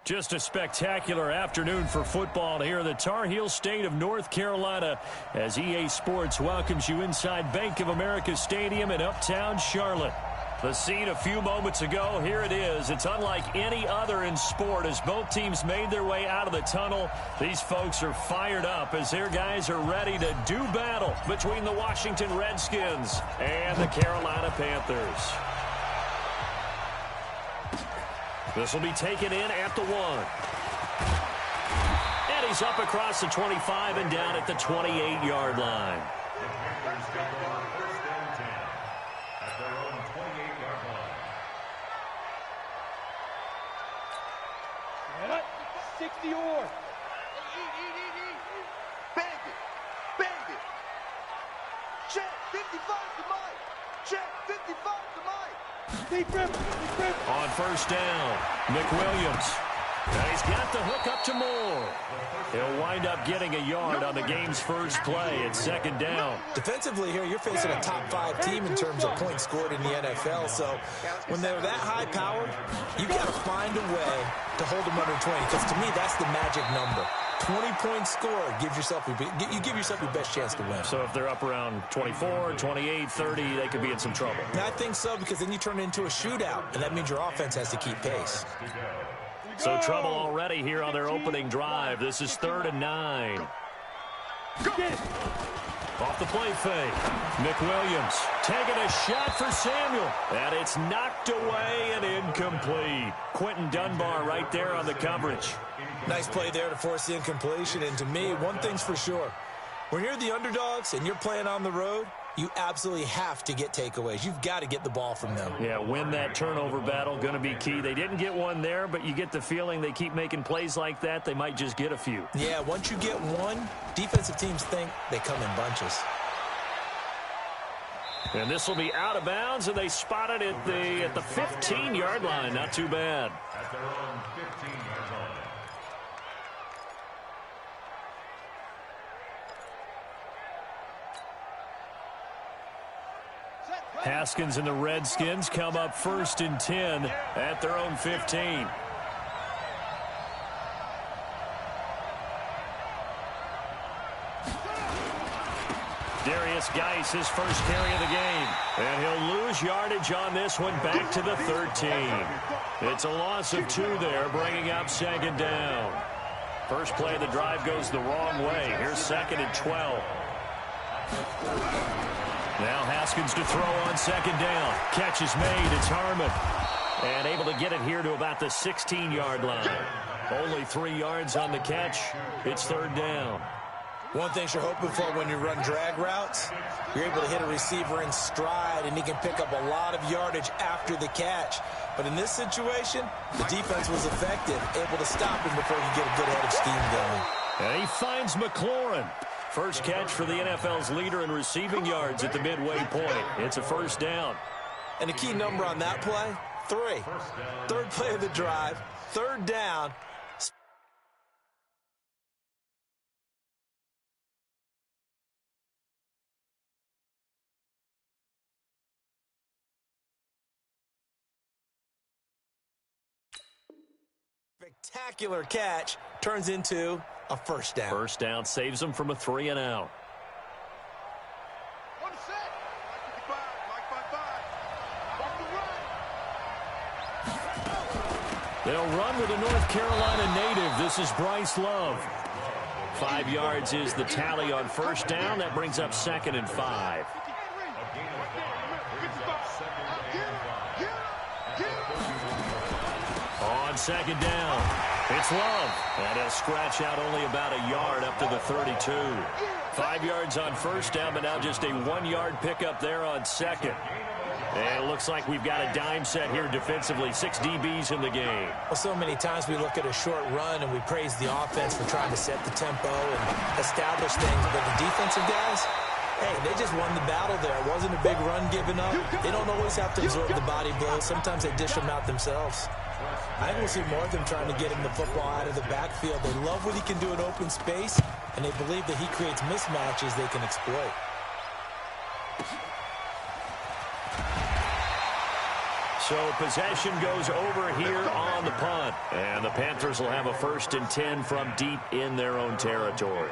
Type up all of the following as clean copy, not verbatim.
Just a spectacular afternoon for football here in the Tar Heel state of North Carolina as EA Sports welcomes you inside Bank of America Stadium in uptown Charlotte. The scene a few moments ago, here it is. It's unlike any other in sport as both teams made their way out of the tunnel. These folks are fired up as their guys are ready to do battle between the Washington Redskins and the Carolina Panthers. This will be taken in at the 1. And he's up across the 25 and down at the 28-yard line. 60 or. Bang it. Bang it. Check. 55 to Mike. Check. 55 to Mike. On first down, McWilliams. And he's got the hook up to Moore. He'll wind up getting a yard on the game's first play at second down. Defensively here, you're facing a top 5 team in terms of points scored in the NFL. So when they're that high powered, you got to find a way to hold them under 20. Because to me, that's the magic number. 20-point score gives yourself you give yourself your best chance to win. So if they're up around 24, 28, 30, they could be in some trouble. I think so, because then you turn it into a shootout, and that means your offense has to keep pace. So trouble already here on their opening drive. This is 3rd and 9. Off the play fake. McWilliams taking a shot for Samuel. And it's knocked away and incomplete. Quentin Dunbar right there on the coverage. Nice play there to force the incompletion. And to me, one thing's for sure. When you're the underdogs and you're playing on the road, you absolutely have to get takeaways. You've got to get the ball from them. Yeah, win that turnover battle, going to be key. They didn't get one there, but you get the feeling they keep making plays like that, they might just get a few. Yeah, once you get one, defensive teams think they come in bunches. And this will be out of bounds, and they spot it at the 15-yard line. Not too bad. At their own 15-yard line. Haskins and the Redskins come up 1st and 10 at their own 15. Darius Geis, his first carry of the game. And he'll lose yardage on this one back to the 13. It's a loss of 2 there, bringing up 2nd down. First play of the drive goes the wrong way. Here's 2nd and 12. Now Haskins to throw on 2nd down. Catch is made. It's Harmon. And able to get it here to about the 16-yard line. Only 3 yards on the catch. It's 3rd down. One thing you're hoping for when you run drag routes, you're able to hit a receiver in stride, and he can pick up a lot of yardage after the catch. But in this situation, the defense was effective, able to stop him before he could get a good head of steam going. And he finds McLaurin. First catch for the NFL's leader in receiving yards at the midway point. It's a 1st down. And the key number on that play, 3. 3rd play of the drive, 3rd down. Spectacular catch turns into a 1st down. 1st down saves them from a 3 and out. One set. Mike 55. They'll run with a North Carolina native. This is Bryce Love. 5 yards is the tally on 1st down. That brings up 2nd and 5. On 2nd down, it's Love. And he'll scratch out only about a yard up to the 32. 5 yards on 1st down, but now just a 1-yard pickup there on 2nd. And it looks like we've got a dime set here defensively. 6 DBs in the game. Well, so many times we look at a short run and we praise the offense for trying to set the tempo and establish things. But the defensive guys, hey, they just won the battle there. It wasn't a big run given up. They don't always have to absorb the body blows. Sometimes they dish them out themselves. I think we'll see more of them trying to get him the football out of the backfield. They love what he can do in open space, and they believe that he creates mismatches they can exploit. So possession goes over here on the punt. punt. And the Panthers will have a 1st and 10 from deep in their own territory.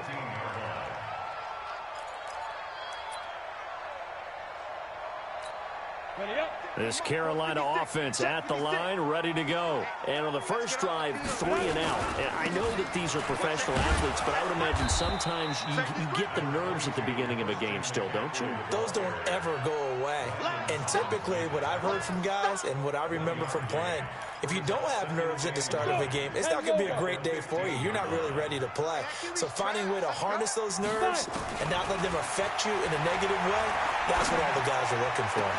This Carolina offense at the line, ready to go. And on the first drive, 3 and out. And I know that these are professional athletes, but I would imagine sometimes you get the nerves at the beginning of a game still, don't you? Those don't ever go away. And typically what I've heard from guys and what I remember from playing, if you don't have nerves at the start of a game, it's not going to be a great day for you. You're not really ready to play. So finding a way to harness those nerves and not let them affect you in a negative way, that's what all the guys are looking for.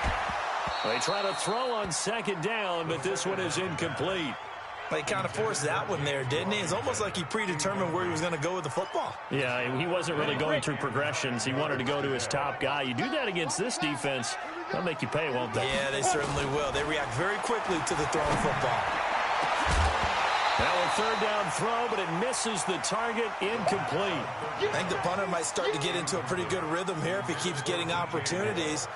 They try to throw on 2nd down, but this one is incomplete. He kind of forced that one there, didn't he? It's almost like he predetermined where he was going to go with the football. Yeah, he wasn't really going through progressions. He wanted to go to his top guy. You do that against this defense, they'll make you pay, won't they? Yeah, they certainly will. They react very quickly to the thrown football. Now a 3rd down throw, but it misses the target, incomplete. I think the punter might start to get into a pretty good rhythm here if he keeps getting opportunities.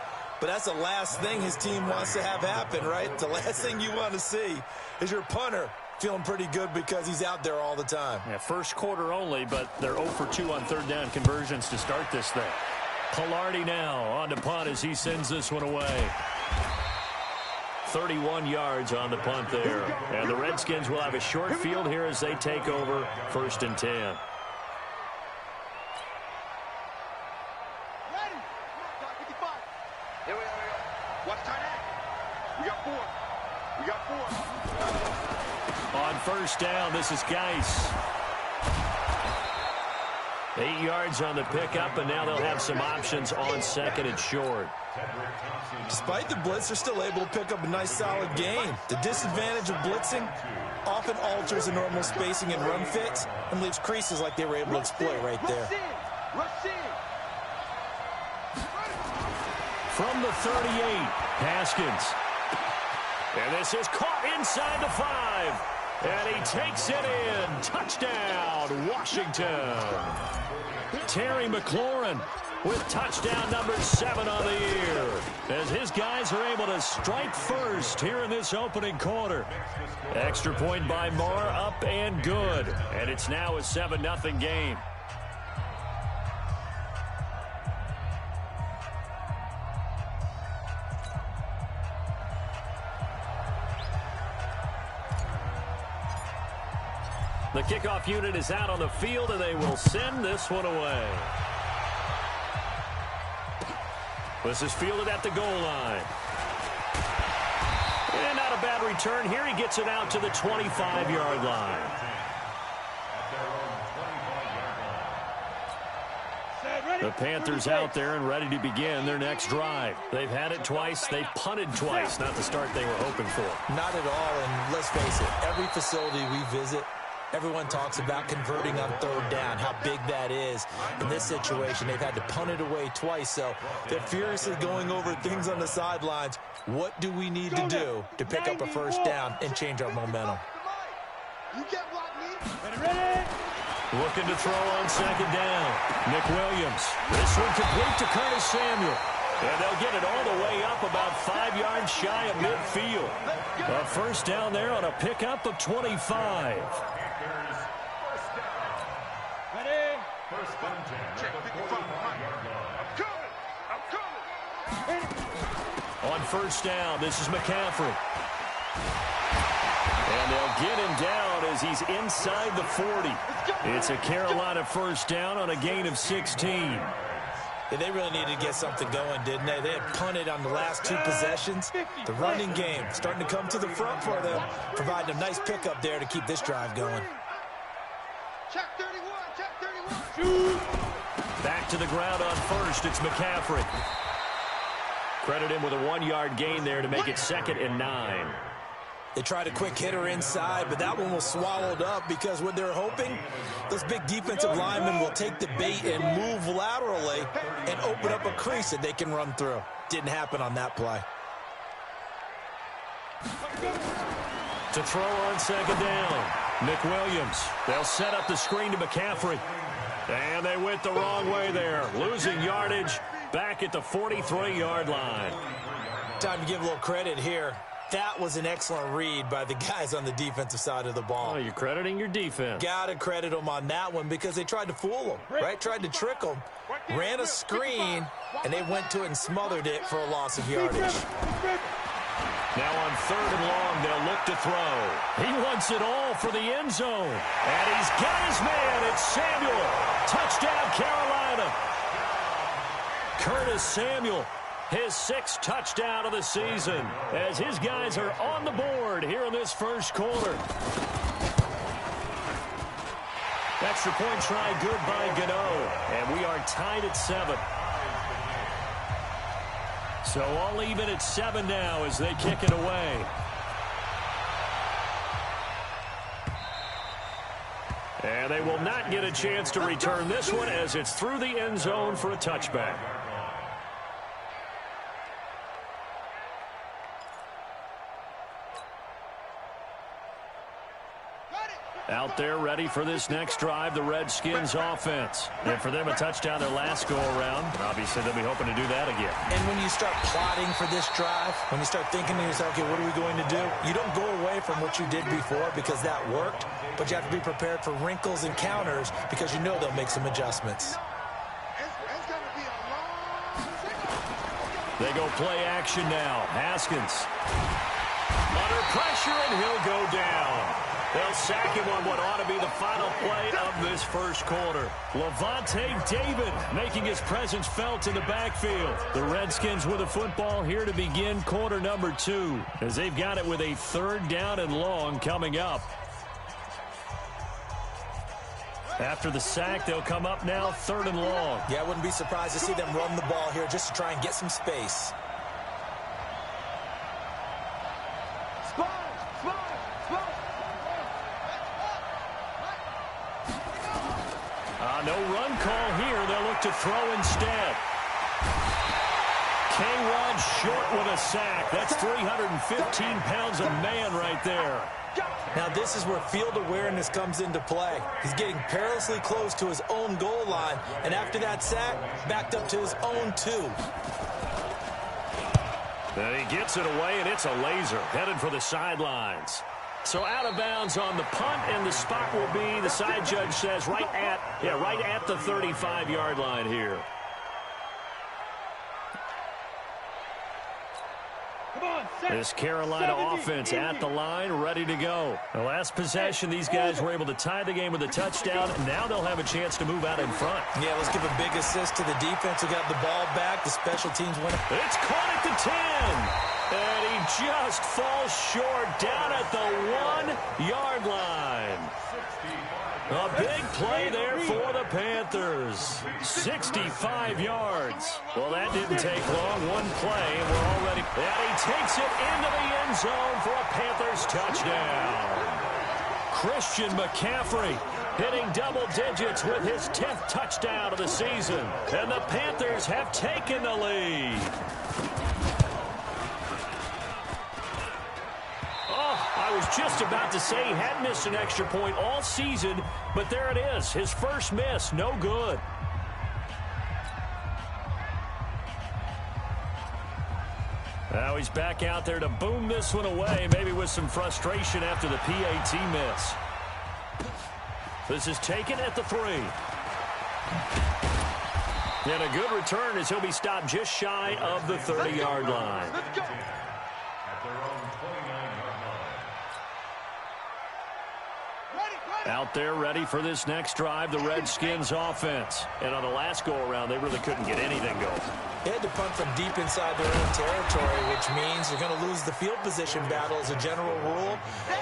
But that's the last thing his team wants to have happen, right? The last thing you want to see is your punter feeling pretty good because he's out there all the time. Yeah, first quarter only, but they're 0 for 2 on 3rd down conversions to start this thing. Pilardi now on the punt as he sends this one away. 31 yards on the punt there. And the Redskins will have a short field here as they take over 1st and 10. On 1st down, this is Geis. 8 yards on the pickup, and now they'll have some options on 2nd and short. Despite the blitz, they're still able to pick up a nice, solid gain. The disadvantage of blitzing often alters the normal spacing and run fits and leaves creases like they were able to exploit right there. From the 38, Haskins. And this is caught inside the 5. And he takes it in. Touchdown, Washington. Terry McLaurin with touchdown number 7 on the year, as his guys are able to strike first here in this opening quarter. Extra point by Moore, up and good. And it's now a 7-0 game. The kickoff unit is out on the field, and they will send this one away. This is fielded at the goal line. And not a bad return here. He gets it out to the 25-yard line. The Panthers out there and ready to begin their next drive. They've had it twice. They've punted twice. Not the start they were hoping for. Not at all, and let's face it, every facility we visit, everyone talks about converting on 3rd down, how big that is. In this situation, they've had to punt it away twice, so they're furiously going over things on the sidelines. What do we need to do to pick up a 1st down and change our momentum? Looking to throw on 2nd down. Nick Williams. This one complete to Curtis Samuel. And they'll get it all the way up about 5 yards shy of midfield. A 1st down there on a pickup of 25. On 1st down, this is McCaffrey. And they'll get him down as he's inside the 40. It's a Carolina 1st down on a gain of 16. Yeah, they really needed to get something going, didn't they? They had punted on the last 2 possessions. The running game starting to come to the front for them, providing a nice pickup there to keep this drive going. Check 31, check 31. Back to the ground on 1st, it's McCaffrey. Credit him with a 1-yard gain there to make it 2nd and 9. They tried a quick hitter inside, but that one was swallowed up because what they're hoping, those big defensive linemen will take the bait and move laterally and open up a crease that they can run through. Didn't happen on that play. To throw on 2nd down, Nick Williams. They'll set up the screen to McCaffrey. And they went the wrong way there, losing yardage back at the 43-yard line. Time to give a little credit here. That was an excellent read by the guys on the defensive side of the ball. Oh, you're crediting your defense. Got to credit them on that one because they tried to fool them, right? Tried to trick them, ran a screen, and they went to it and smothered it for a loss of yardage. Now on 3rd and long, they'll look to throw. He wants it all for the end zone. And he's got his man. It's Samuel. Touchdown, Carolina. Curtis Samuel, his 6th touchdown of the season, as his guys are on the board here in this first quarter. Extra point try good by Gano, and we are tied at 7. So all even at 7 now as they kick it away. And they will not get a chance to return this one as it's through the end zone for a touchback. Out there ready for this next drive, the Redskins offense. And for them, a touchdown their last go-around. Obviously, they'll be hoping to do that again. And when you start plotting for this drive, when you start thinking to yourself, okay, what are we going to do? You don't go away from what you did before because that worked, but you have to be prepared for wrinkles and counters because you know they'll make some adjustments. They go play action now. Haskins under pressure, and he'll go down. They'll sack him on what ought to be the final play of this first quarter. Levante David making his presence felt in the backfield. The Redskins with the football here to begin quarter number 2 as they've got it with a 3rd down and long coming up. After the sack, they'll come up now 3rd and long. Yeah, I wouldn't be surprised to see them run the ball here just to try and get some space. No run call here. They'll look to throw instead. K-Rod short with a sack. That's 315 pounds of man right there. Now this is where field awareness comes into play. He's getting perilously close to his own goal line, and after that sack, backed up to his own 2. And he gets it away, and it's a laser headed for the sidelines. So out of bounds on the punt, and the spot will be, the side judge says, right at the 35-yard line here. This Carolina offense at the line, ready to go. The last possession, these guys were able to tie the game with a touchdown. Now they'll have a chance to move out in front. Yeah, let's give a big assist to the defense who got the ball back. The special teams winner. It's caught at the 10. And he just falls short down at the 1-yard line. A big play there for the Panthers. 65 yards. Well, that didn't take long. One play, and we're already... And he takes it into the end zone for a Panthers touchdown. Christian McCaffrey hitting double digits with his 10th touchdown of the season. And the Panthers have taken the lead. I was just about to say he hadn't missed an extra point all season, but there it is. His first miss, no good. Now he's back out there to boom this one away, maybe with some frustration after the PAT miss. This is taken at the 3. And a good return as he'll be stopped just shy of the 30-yard line. At their own 29-yard line. Out there ready for this next drive, the Redskins offense. And on the last go-around, they really couldn't get anything going. They had to punt from deep inside their own territory, which means they're going to lose the field position battle as a general rule.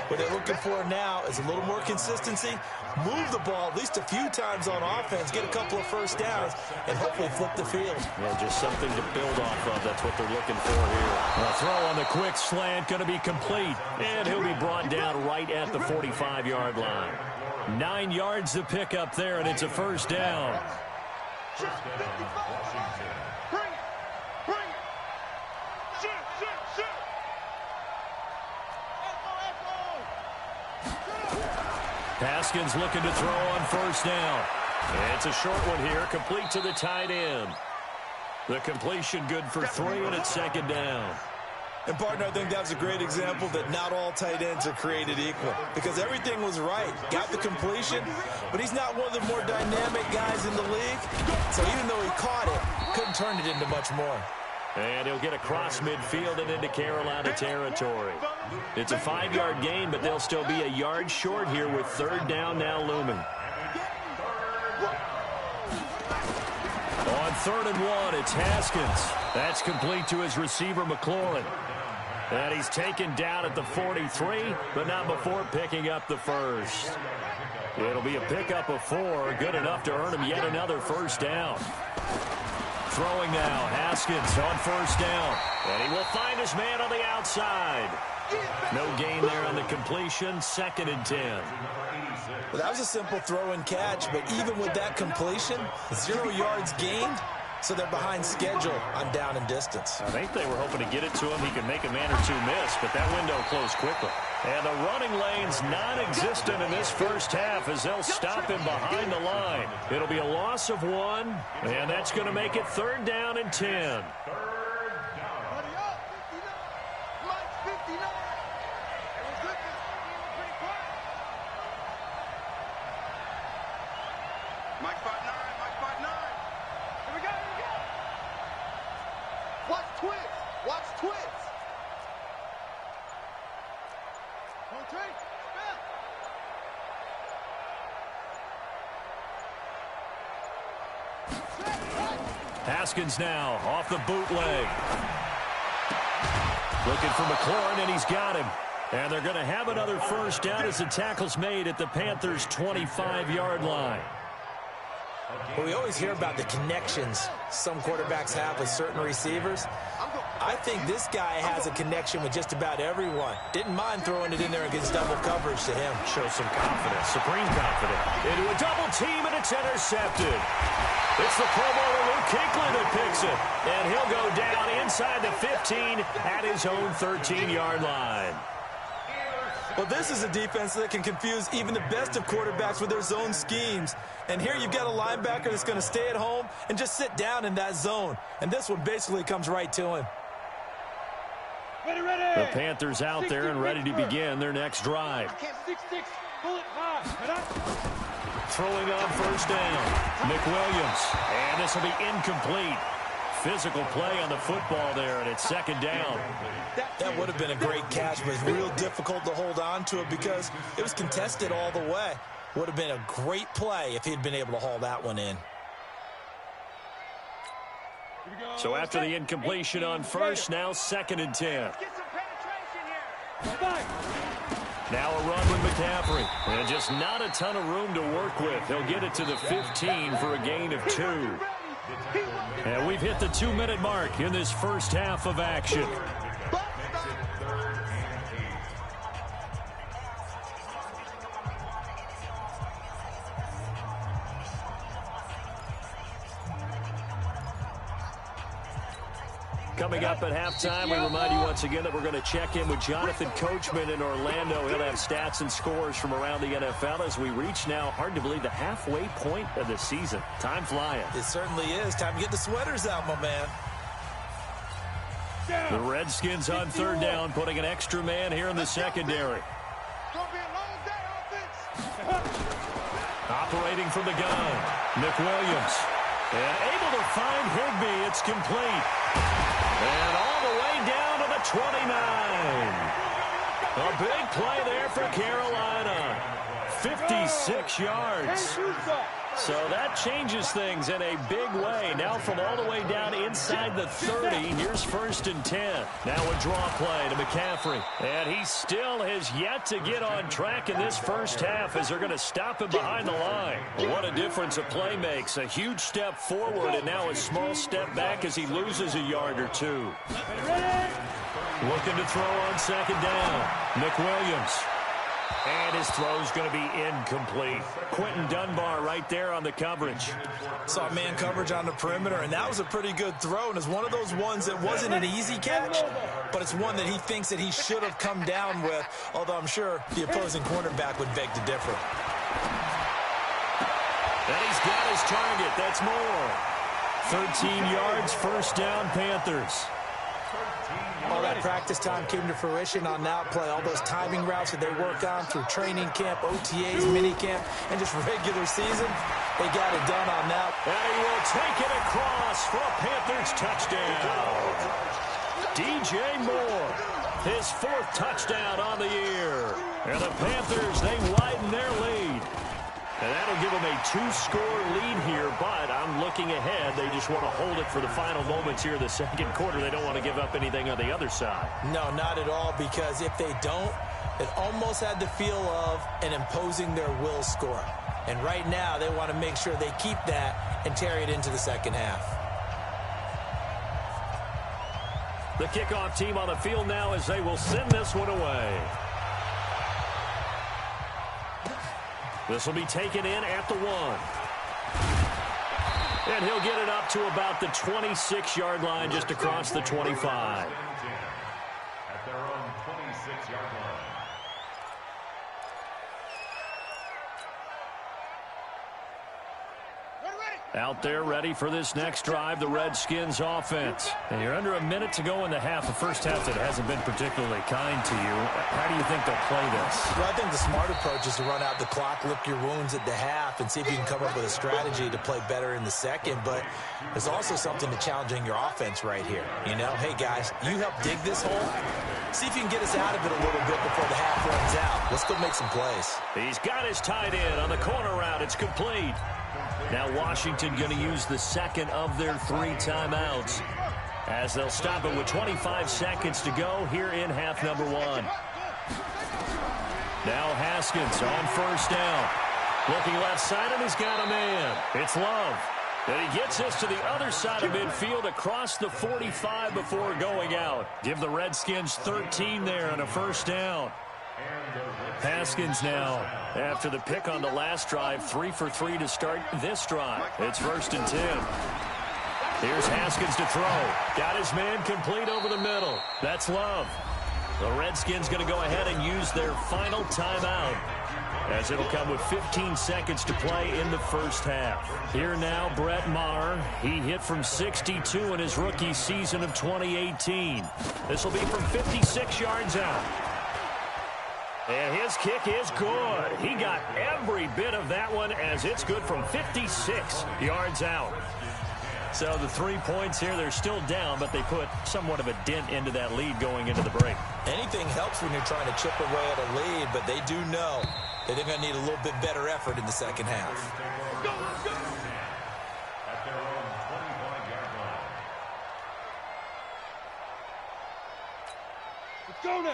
What they're looking for now is a little more consistency, move the ball at least a few times on offense, get a couple of first downs, and hopefully flip the field. Yeah, just something to build off of. That's what they're looking for here. A throw on the quick slant going to be complete, and he'll be brought down right at the 45-yard line. 9 yards to pick up there, and it's a first down. Haskins looking to throw on first down. It's a short one here, complete to the tight end. The completion good for 3, and it's second down. And, partner, I think that's a great example that not all tight ends are created equal because everything was right. Got the completion, but he's not one of the more dynamic guys in the league. So even though he caught it, couldn't turn it into much more. And he'll get across midfield and into Carolina territory. It's a 5-yard gain, but they'll still be a yard short here with third down now looming. On 3rd and 1, it's Haskins. That's complete to his receiver, McLaurin. And he's taken down at the 43, but not before picking up the first. It'll be a pickup of 4, good enough to earn him yet another first down. Throwing now, Haskins on first down. And he will find his man on the outside. No gain there on the completion, 2nd and 10. Well, that was a simple throw and catch, but even with that completion, 0 yards gained, so they're behind schedule on down and distance. I think they were hoping to get it to him. He could make a man or two miss, but that window closed quickly. And the running lane's non-existent in this first half as they'll stop him behind the line. It'll be a loss of 1, and that's going to make it 3rd down and 10. Mike 5'9", Mike 5'9". Here we go, here we go. Watch twist, watch twist. Hold tree, spin. Haskins now off the bootleg. Looking for McLaurin, and he's got him. And they're going to have another first down as the tackle's made at the Panthers' 25-yard line. Well, we always hear about the connections some quarterbacks have with certain receivers. I think this guy has a connection with just about everyone. Didn't mind throwing it in there against double coverage to him. Shows some confidence, supreme confidence. Into a double team, and it's intercepted. It's the Pro Bowler Luke Kuechly that picks it. And he'll go down inside the 15 at his own 13-yard line. Well, this is a defense that can confuse even the best of quarterbacks with their zone schemes. And here you've got a linebacker that's going to stay at home and just sit down in that zone. And this one basically comes right to him. Ready. The Panthers out there and ready to begin their next drive. 6-6, bullet high. Throwing on first down, McWilliams. And this will be incomplete. Physical play on the football there, and it's 2nd down. That would have been a great catch, but it's real difficult to hold on to it because it was contested all the way. Would have been a great play if he'd been able to haul that one in. So after the incompletion on first, now 2nd and 10. Get some penetration here. Now a run with McCaffrey. And just not a ton of room to work with. He'll get it to the 15 for a gain of 2. And we've hit the 2-minute mark in this first half of action. Coming up at halftime, we remind you once again that we're going to check in with Jonathan Coachman in Orlando. He'll have stats and scores from around the NFL as we reach now, hard to believe, the halfway point of the season. Time flying. It certainly is. Time to get the sweaters out, my man. The Redskins on 3rd down, putting an extra man here in the secondary. Operating from the gun, McWilliams. And able to find Higbee. It's complete. And all the way down to the 29. A big play there for Carolina. 56 yards. So that changes things in a big way. Now from all the way down inside the 30, here's 1st and 10. Now a draw play to McCaffrey. And he still has yet to get on track in this first half as they're going to stop him behind the line. What a difference a play makes. A huge step forward and now a small step back as he loses a yard or 2. Looking to throw on 2nd down. McWilliams. And his throw's going to be incomplete. Quentin Dunbar right there on the coverage. Saw man coverage on the perimeter, and that was a pretty good throw. And it's one of those ones that wasn't an easy catch, but it's one that he thinks that he should have come down with, although I'm sure the opposing cornerback would beg to differ. And he's got his target. That's more. 13 yards, 1st down, Panthers. All that practice time came to fruition on that play. All those timing routes that they work on through training camp, OTAs, minicamp, and just regular season, they got it done on that. And he will take it across for a Panthers touchdown. DJ Moore, his 4th touchdown on the year. And the Panthers, they widen their lead. And that'll give them a 2-score lead here, but I'm looking ahead. They just want to hold it for the final moments here in the second quarter. They don't want to give up anything on the other side. No, not at all, because if they don't, it almost had the feel of an imposing their will score. And right now, they want to make sure they keep that and carry it into the second half. The kickoff team on the field now as they will send this one away. This will be taken in at the 1. And he'll get it up to about the 26-yard line, just across the 25. At their own 26-yard line. Out there ready for this next drive, the Redskins offense. And you're under a minute to go in the half, a first half that hasn't been particularly kind to you. How do you think they'll play this? Well, I think the smart approach is to run out the clock, lick your wounds at the half, and see if you can come up with a strategy to play better in the second. But there's also something to challenging your offense right here. You know, hey, guys, you help dig this hole. See if you can get us out of it a little bit before the half runs out. Let's go make some plays. He's got his tight end on the corner route. It's complete. Now Washington going to use the second of their 3 timeouts as they'll stop it with 25 seconds to go here in half number 1. Now Haskins on first down. Looking left side, and he's got a man. It's Love. And he gets us to the other side of midfield across the 45 before going out. Give the Redskins 13 there on a first down. Haskins now, after the pick on the last drive, 3 for 3 to start this drive. It's 1st and 10. Here's Haskins to throw. Got his man complete over the middle. That's Love. The Redskins going to go ahead and use their final timeout, as it'll come with 15 seconds to play in the first half. Here now, Brett Maher. He hit from 62 in his rookie season of 2018. This will be from 56 yards out. And his kick is good. He got every bit of that one, as it's good from 56 yards out. So the 3 points here, they're still down, but they put somewhat of a dent into that lead going into the break. Anything helps when you're trying to chip away at a lead, but they do know that they're going to need a little bit better effort in the second half. At their own 25-yard line.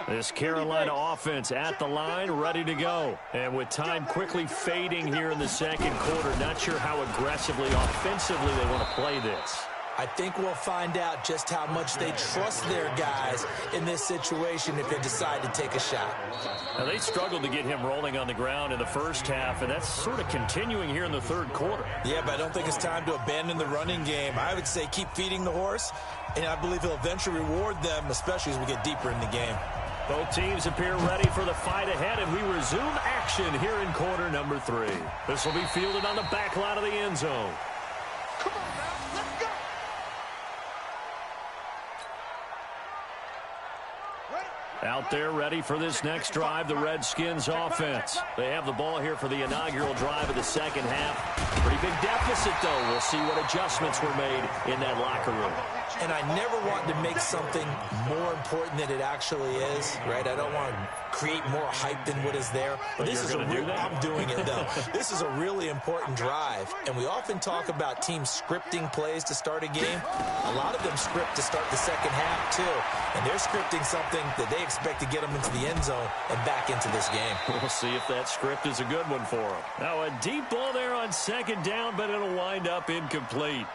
This Carolina offense at the line, ready to go. And with time quickly fading here in the second quarter, not sure how aggressively, offensively they want to play this. I think we'll find out just how much they trust their guys in this situation if they decide to take a shot. Now, they struggled to get him rolling on the ground in the first half, and that's sort of continuing here in the third quarter. Yeah, but I don't think it's time to abandon the running game. I would say keep feeding the horse, and I believe he'll eventually reward them, especially as we get deeper in the game. Both teams appear ready for the fight ahead, and we resume action here in quarter number 3. This will be fielded on the back line of the end zone. Come on now, let's go. Out there ready for this next drive, the Redskins offense. They have the ball here for the inaugural drive of the second half. Pretty big deficit, though. We'll see what adjustments were made in that locker room. And I never want to make something more important than it actually is, right? I don't want to create more hype than what is there. But this is I'm doing it, though. This is a really important drive. And we often talk about teams scripting plays to start a game. A lot of them script to start the second half, too. And they're scripting something that they expect to get them into the end zone and back into this game. We'll see if that script is a good one for them. Now a deep ball there on second down, but it'll wind up incomplete.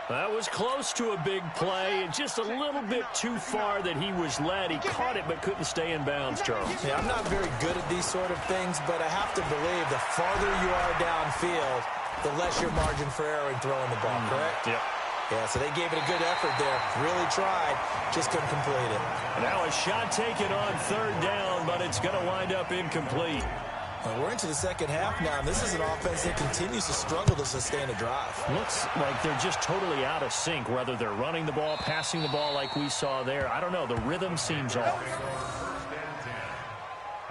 That was close to a big play, and just a little bit too far that he was led. He caught it but couldn't stay in bounds, Charles. Yeah, I'm not very good at these sort of things, but I have to believe the farther you are downfield, the less your margin for error in throwing the ball, correct? Yep. Yeah, so they gave it a good effort there. Really tried, just couldn't complete it. Now a shot taken on third down, but it's going to wind up incomplete. Well, we're into the second half now, and this is an offense that continues to struggle to sustain a drive. Looks like they're just totally out of sync, whether they're running the ball, passing the ball like we saw there. I don't know. The rhythm seems off. First and 10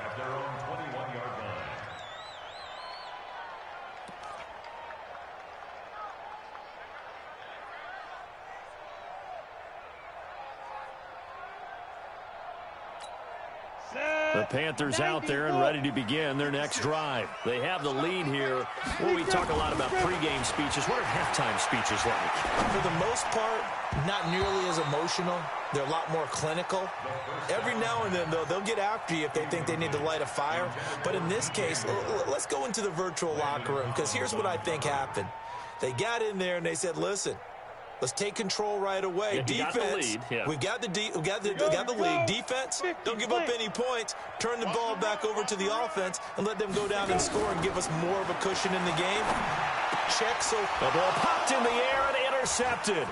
at their own 21-yard line. The Panthers out there and ready to begin their next drive. They have the lead here. Well, we talk a lot about pregame speeches. What are halftime speeches like? For the most part, not nearly as emotional. They're a lot more clinical. Every now and then, though, they'll get after you if they think they need to light a fire. But in this case, let's go into the virtual locker room, because here's what I think happened. They got in there and they said, listen, let's take control right away. Yeah, Defense, we got the lead. Defense, don't give up any points. Turn the ball back over to the offense and let them go down and score and give us more of a cushion in the game. Check. So the ball popped in the air and intercepted.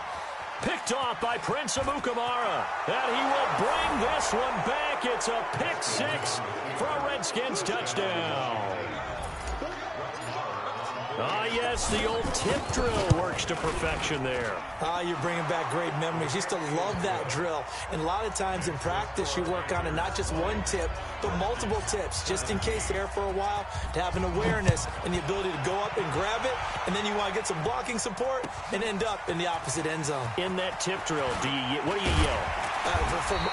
Picked off by Prince Amukamara. And he will bring this one back. It's a pick six for a Redskins touchdown. Ah, yes, the old tip drill works to perfection there. You're bringing back great memories. Used to love that drill. And a lot of times in practice, you work on it, not just one tip, but multiple tips, just in case there for a while, to have an awareness and the ability to go up and grab it, and then you want to get some blocking support and end up in the opposite end zone. In that tip drill, what do you yell?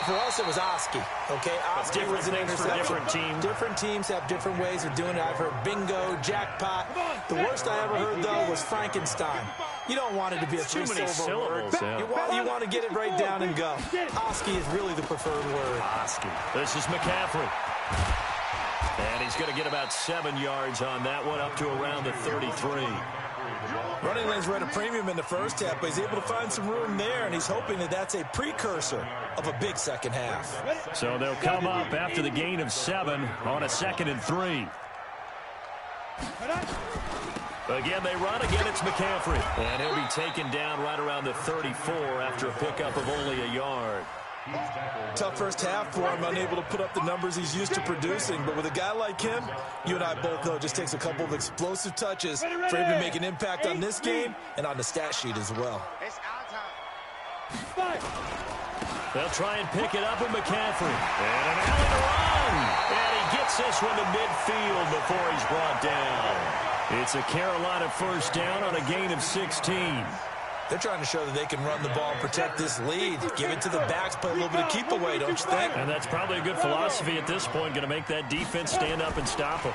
For us, it was Oski. Okay, Oski was an interception. Different teams. Different teams have different ways of doing it. I've heard bingo, jackpot. The worst I ever heard, though, was Frankenstein. You don't want it to be a three-syllable word. Yeah. You want to get it right down and go. Oski is really the preferred word. Oski. This is McCaffrey. And he's going to get about 7 yards on that one, up to around the 33. Running lanes were at a premium in the first half, but he's able to find some room there, and he's hoping that that's a precursor of a big second half. So they'll come up after the gain of 7 on a 2nd and 3. Again, they run. Again, it's McCaffrey. And he'll be taken down right around the 34 after a pickup of only a yard. Tough first half for him, unable to put up the numbers he's used to producing. But with a guy like him, you and I both know it just takes a couple of explosive touches for him to make an impact on this game and on the stat sheet as well. They'll try and pick it up with McCaffrey. And an alley to run. And he gets this one to midfield before he's brought down. It's a Carolina first down on a gain of 16. They're trying to show that they can run the ball and protect this lead. Give it to the backs, play a little bit of keep away, don't you think? And that's probably a good philosophy at this point. Going to make that defense stand up and stop them.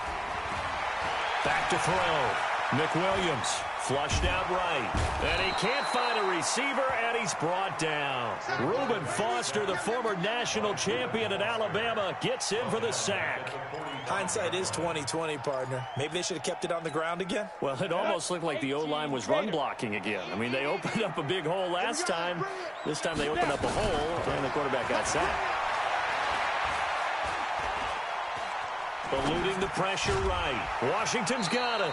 Back to throw. McWilliams flushed out right. And he can't find a receiver, and he's brought down. Reuben Foster, the former national champion at Alabama, gets in for the sack. Hindsight is 20/20, partner. Maybe they should have kept it on the ground again. Well, it almost looked like the O-line was run blocking again. I mean, they opened up a big hole last time. This time they opened up a hole, and the quarterback got sacked. Eluding the pressure right. Washington's got it.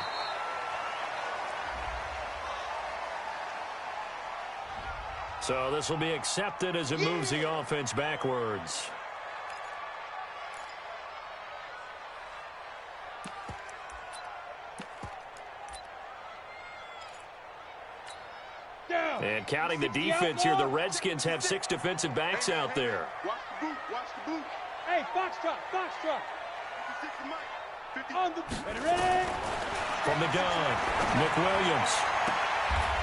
So this will be accepted as it moves the offense backwards. And counting the defense here, the Redskins have 6 defensive backs out there. Watch the boot, watch the boot. Hey, Foxtrot. On the ready. From the gun, McWilliams.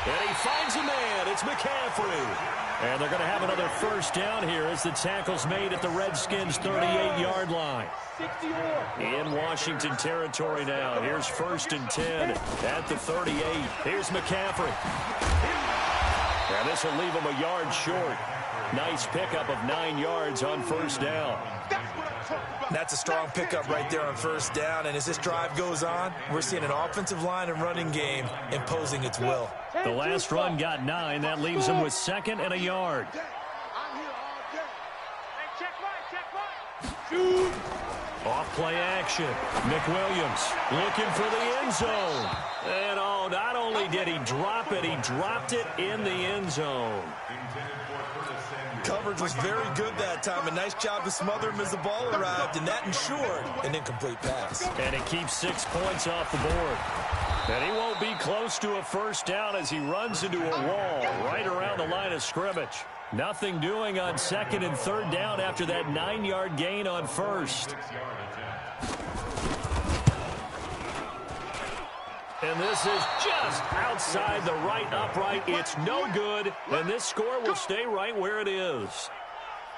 And he finds a man. It's McCaffrey. And they're going to have another first down here as the tackle's made at the Redskins' 38-yard line. In Washington territory now. Here's 1st and 10 at the 38. Here's McCaffrey. And this will leave him a yard short. Nice pickup of 9 yards on first down. That's a strong pickup right there on first down. And as this drive goes on, we're seeing an offensive line and running game imposing its will. The last run got 9. That leaves him with 2nd and a yard. Shoot. Off play action. McWilliams looking for the end zone. And oh, not only did he drop it, he dropped it in the end zone. coverage was very good that time. A nice job to smother him as the ball arrived, and that ensured an incomplete pass. And it keeps 6 points off the board. And he won't be close to a first down as he runs into a wall right around the line of scrimmage. Nothing doing on 2nd and 3rd down after that 9-yard gain on 1st. And this is just outside the right upright. It's no good, and this score will stay right where it is.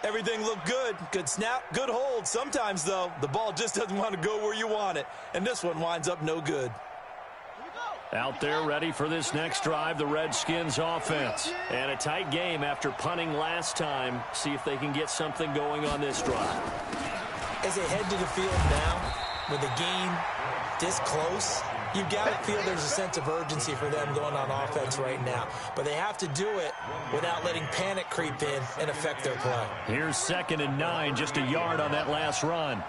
Everything looked good. Good snap, good hold. Sometimes, though, the ball just doesn't want to go where you want it. And this one winds up no good. Out there ready for this next drive, the Redskins offense. And a tight game after punting last time. See if they can get something going on this drive. As they head to the field now, with the game this close, you've got to feel there's a sense of urgency for them going on offense right now. But they have to do it without letting panic creep in and affect their play. Here's 2nd and 9, just a yard on that last run.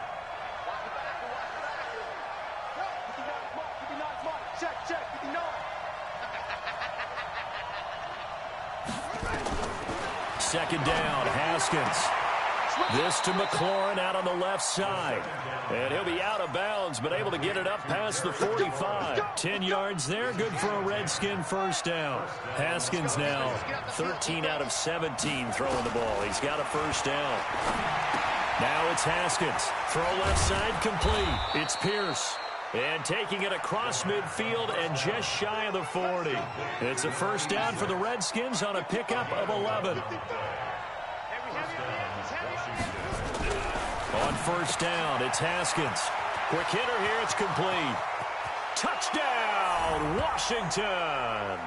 Second down, Haskins. This to McLaurin out on the left side. And he'll be out of bounds, but able to get it up past the 45. 10 yards there, good for a Redskin first down. Haskins now 13 out of 17 throwing the ball. He's got a first down. Now it's Haskins. Throw left side complete. It's Pierce. And taking it across midfield and just shy of the 40. It's a first down for the Redskins on a pickup of 11. On first down, it's Haskins. Quick hitter here, it's complete. Touchdown, Washington.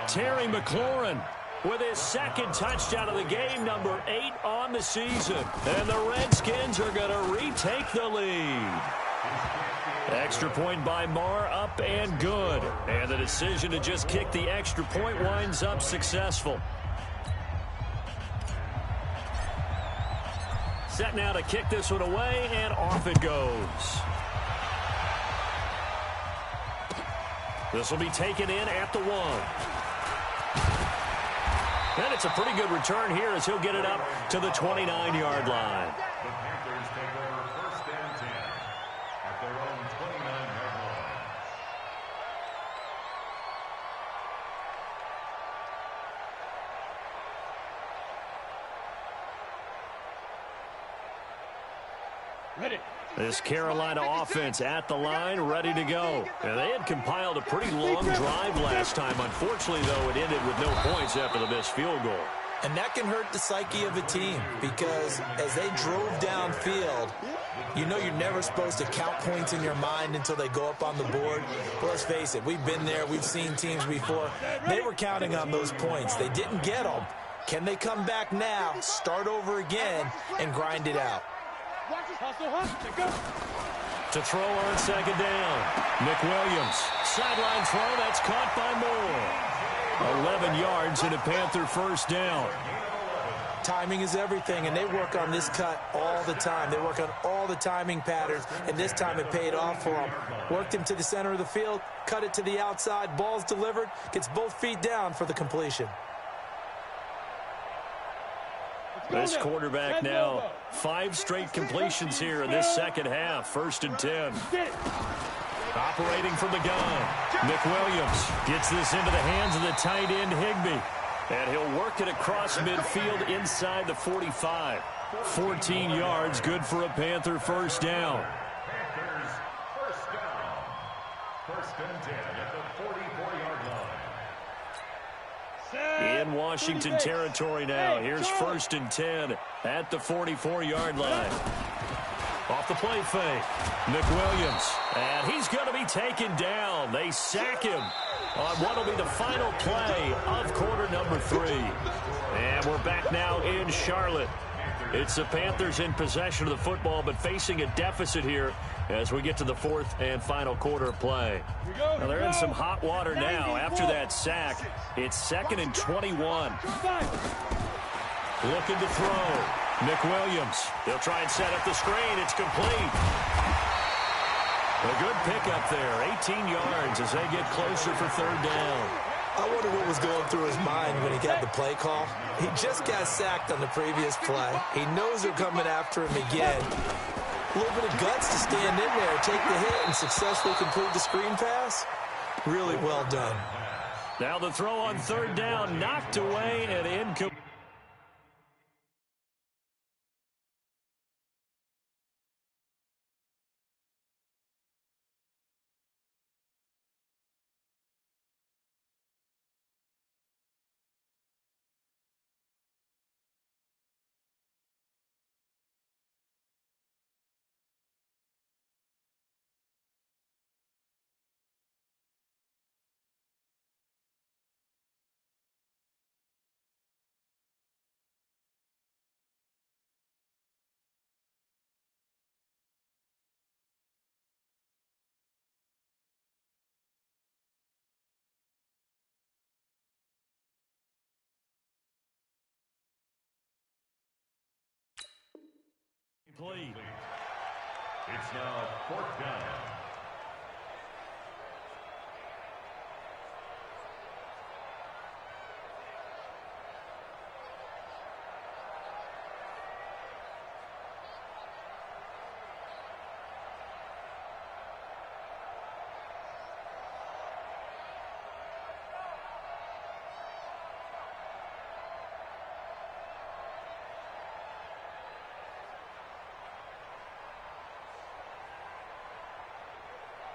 Terry McLaurin with his 2nd touchdown of the game, number 8 on the season. And the Redskins are going to retake the lead. Extra point by Marr, up and good. And the decision to just kick the extra point winds up successful. Set now to kick this one away, and off it goes. This will be taken in at the 1. And it's a pretty good return here as he'll get it up to the 29-yard line. The Panthers take over 1st and 10 at their own 29-yard line. Ready. This Carolina offense at the line, ready to go. And they had compiled a pretty long drive last time. Unfortunately, though, it ended with no points after the missed field goal. And that can hurt the psyche of a team because as they drove downfield, you know you're never supposed to count points in your mind until they go up on the board. But let's face it, we've been there. We've seen teams before. They were counting on those points. They didn't get them. Can they come back now, start over again, and grind it out? To throw on 2nd down, Nick Williams. Sideline throw, that's caught by Moore. 11 yards and a Panther first down. Timing is everything, and they work on this cut all the time. They work on all the timing patterns, and this time it paid off for them. Worked him to the center of the field, cut it to the outside, ball's delivered, gets both feet down for the completion. This quarterback now, 5 straight completions here in this second half. 1st and 10. Operating from the gun, Nick Williams gets this into the hands of the tight end Higbee. And he'll work it across midfield inside the 45. 14 yards, good for a Panther first down. Panthers first down. 1st and 10 at the 44-yard line. In Washington territory now. Here's 1st and 10 at the 44-yard line. Off the play fake, Nick Williams. And he's going to be taken down. They sack him on what will be the final play of quarter number 3. And we're back now in Charlotte. It's the Panthers in possession of the football, but facing a deficit here as we get to the 4th and final quarter of play. Now they're in some hot water now after that sack. It's 2nd and 21. Looking to throw. Nick Williams. They'll try and set up the screen. It's complete. A good pickup there. 18 yards as they get closer for 3rd down. I wonder what was going through his mind when he got the play call. He just got sacked on the previous play. He knows they're coming after him again. A little bit of guts to stand in there, take the hit, and successfully complete the screen pass. Really well done. Now the throw on third down, knocked away and incomplete. It's now fourth down.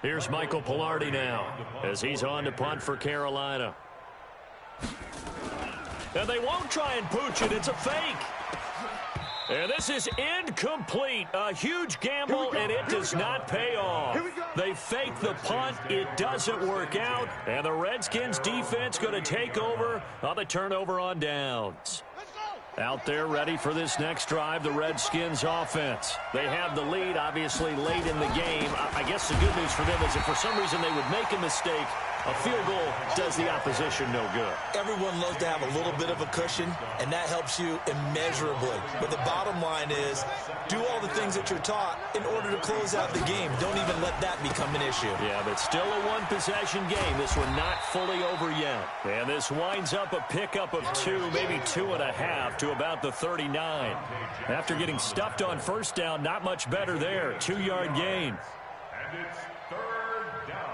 Here's Michael Pilardi now as he's on to punt for Carolina. And they won't try and pooch it. It's a fake. And this is incomplete. A huge gamble, and it does not pay off. They fake the punt. It doesn't work out. And the Redskins defense going to take over on the turnover on downs. Out there ready for this next drive, the Redskins offense. They have the lead, obviously, late in the game. I guess the good news for them is if for some reason they would make a mistake, a field goal does the opposition no good. Everyone loves to have a little bit of a cushion, and that helps you immeasurably. But the bottom line is, do all the things that you're taught in order to close out the game. Don't even let that become an issue. Yeah, but still a one-possession game. This one not fully over yet. And this winds up a pickup of 2, maybe 2.5 to about the 39. After getting stuffed on first down, not much better there. 2-yard gain. And it's third down.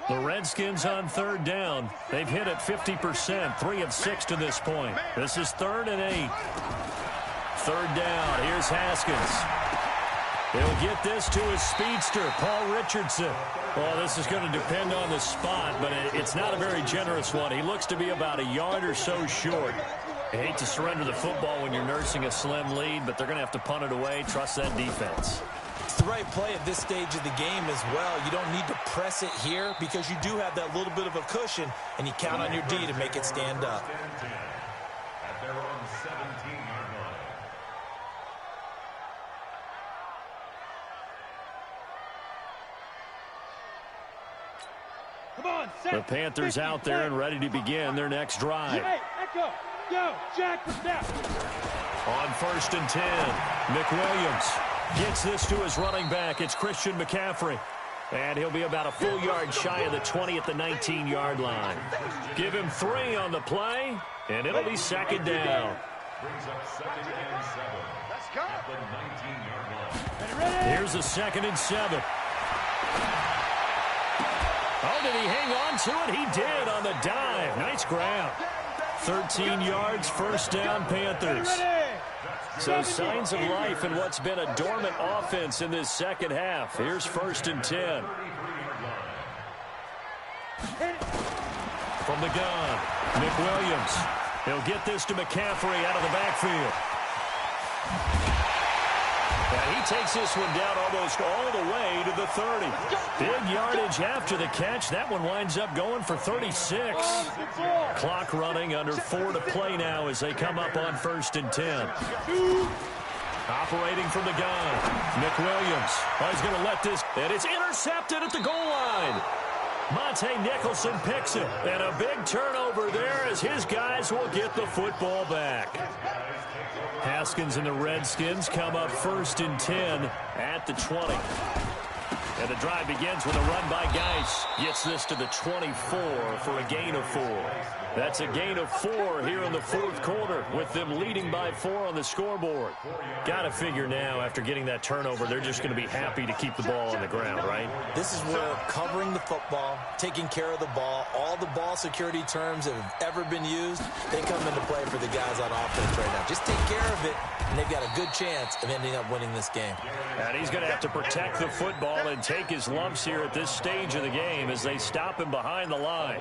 The Redskins on third down. They've hit it 50%, 3 of 6 to this point. This is 3rd and 8. Third down. Here's Haskins. He'll get this to his speedster, Paul Richardson. Well, this is going to depend on the spot, but it's not a very generous one. He looks to be about a yard or so short. I hate to surrender the football when you're nursing a slim lead, but they're going to have to punt it away. Trust that defense. It's the right play at this stage of the game as well. You don't need to press it here because you do have that little bit of a cushion, and you count on your D to make it stand up. At their own 17-yard line. Come on, The Panthers out there and ready to begin their next drive. Echo, go, Jack, step. On 1st and 10, McWilliams gets this to his running back. It's Christian McCaffrey. And he'll be about a full yard shy of the 20 at the 19-yard line. Give him 3 on the play, and it'll be 2nd down. Brings up 2nd and 7. Let's go. At the 19-yard line. Here's a 2nd and 7. Oh, did he hang on to it? He did on the dive. Nice grab. 13 yards, 1st down, Panthers. So signs of life in what's been a dormant offense in this second half. Here's 1st and 10. From the gun, McWilliams. He'll get this to McCaffrey out of the backfield. And he takes this one down almost all the way to the 30. Big yardage after the catch. That one winds up going for 36. Clock running, under 4 to play now as they come up on 1st and 10. Operating from the gun, McWilliams. Oh, he's going to let this, and it's intercepted at the goal line. Monte Nicholson picks it, and a big turnover there as his guys will get the football back. Haskins and the Redskins come up 1st and 10 at the 20. And the drive begins with a run by Geis. Gets this to the 24 for a gain of 4. That's a gain of 4 here in the fourth quarter with them leading by 4 on the scoreboard. Got to figure now after getting that turnover, they're just going to be happy to keep the ball on the ground, right? This is where covering the football, taking care of the ball, all the ball security terms that have ever been used, they come into play for the guys on offense right now. Just take care of it, and they've got a good chance of ending up winning this game. And he's going to have to protect the football and take his lumps here at this stage of the game as they stop him behind the line.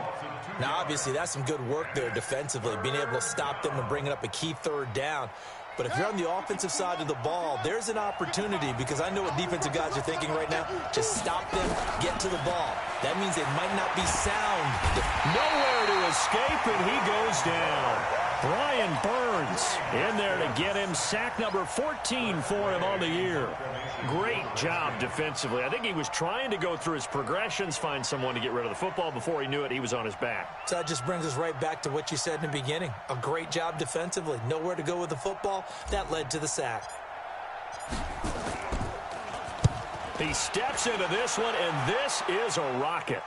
Now, obviously, that's some good work there defensively, being able to stop them and bringing up a key third down. But if you're on the offensive side of the ball, there's an opportunity, because I know what defensive guys are thinking right now. Just stop them, get to the ball. That means they might not be sound. Nowhere to escape, and he goes down. Brian Burns in there to get him. Sack number 14 for him on the year. Great job defensively. I think he was trying to go through his progressions, find someone to get rid of the football. Before he knew it, he was on his back. So that just brings us right back to what you said in the beginning. A great job defensively. Nowhere to go with the football. That led to the sack. He steps into this one, and this is a rocket.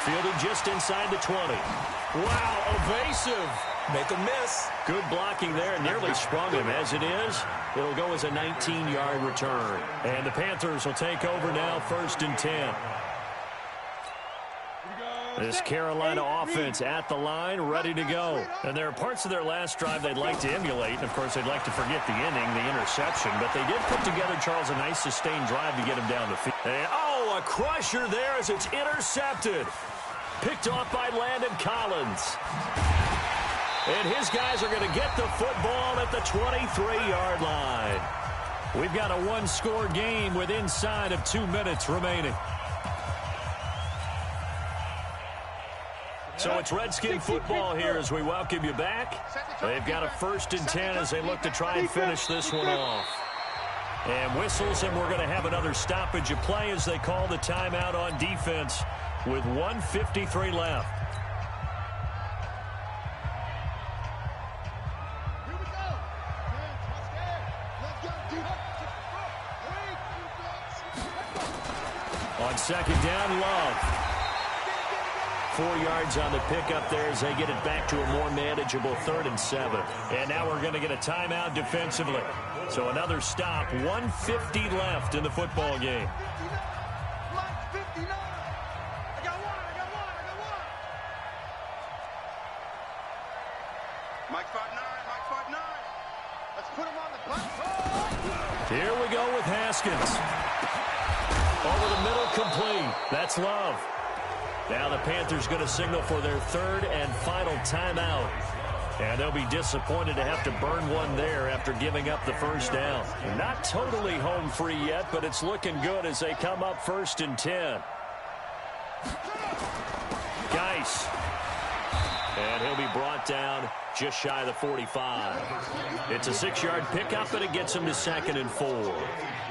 Fielded just inside the 20. Wow, evasive. Make a miss. Good blocking there. Nearly sprung him. As it is, it'll go as a 19-yard return. And the Panthers will take over now, 1st and 10. This Carolina offense at the line, ready to go. And there are parts of their last drive they'd like to emulate. And, of course, they'd like to forget the inning, the interception. But they did put together, Charles, a nice sustained drive to get him down the field. And, oh, a crusher there as it's intercepted. Picked off by Landon Collins. And his guys are going to get the football at the 23-yard line. We've got a one-score game with inside of 2 minutes remaining. So it's Redskin football here as we welcome you back. They've got a 1st and 10 as they look to try and finish this one off. And whistles, and we're going to have another stoppage of play as they call the timeout on defense with 1:53 left. On 2nd down, Love. 4 yards on the pickup there as they get it back to a more manageable 3rd and 7. And now we're going to get a timeout defensively. So another stop, 1:50 left in the football game. Mike 5'9", Mike 5'9". Let's put him on the platform. Here we go with Haskins. Over the middle, complete. That's Love. Now the Panthers going to signal for their 3rd and final timeout. And they'll be disappointed to have to burn one there after giving up the 1st down. Not totally home free yet, but it's looking good as they come up 1st and 10. Geis. And he'll be brought down just shy of the 45. It's a 6-yard pickup, and it gets him to 2nd and 4.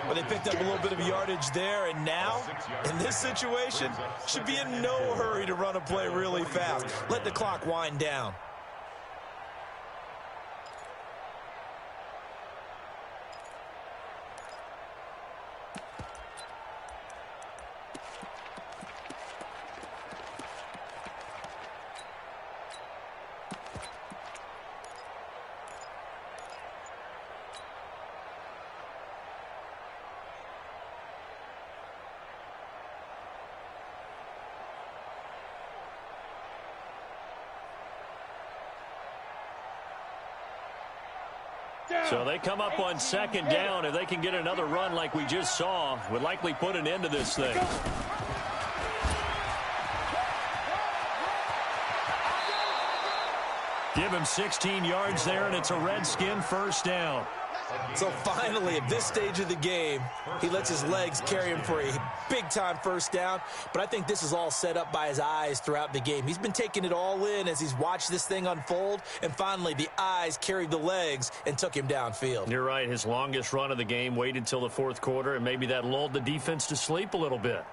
Well, they picked up a little bit of yardage there, and now, in this situation, should be in no hurry to run a play really fast. Let the clock wind down. So they come up on 2nd down. If they can get another run like we just saw, would likely put an end to this thing. Give him 16 yards there, and it's a Redskin 1st down. So finally, at this stage of the game, he lets his legs carry him for a big-time 1st down. But I think this is all set up by his eyes throughout the game. He's been taking it all in as he's watched this thing unfold. And finally, the eyes carried the legs and took him downfield. You're right. His longest run of the game waited till the 4th quarter, and maybe that lulled the defense to sleep a little bit.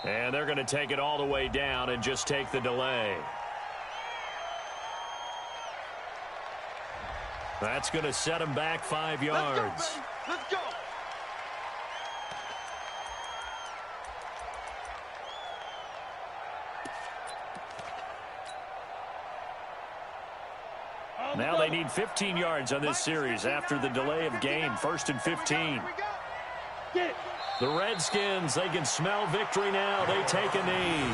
And they're going to take it all the way down and just take the delay. That's going to set them back 5 yards. Let's go, baby. Let's go. Now they need 15 yards on this series after the delay of game. 1st and 15. The Redskins, they can smell victory now. They take a knee.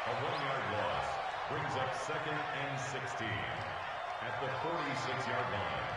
A 1-yard loss brings up 2nd and 16 at the 46-yard line.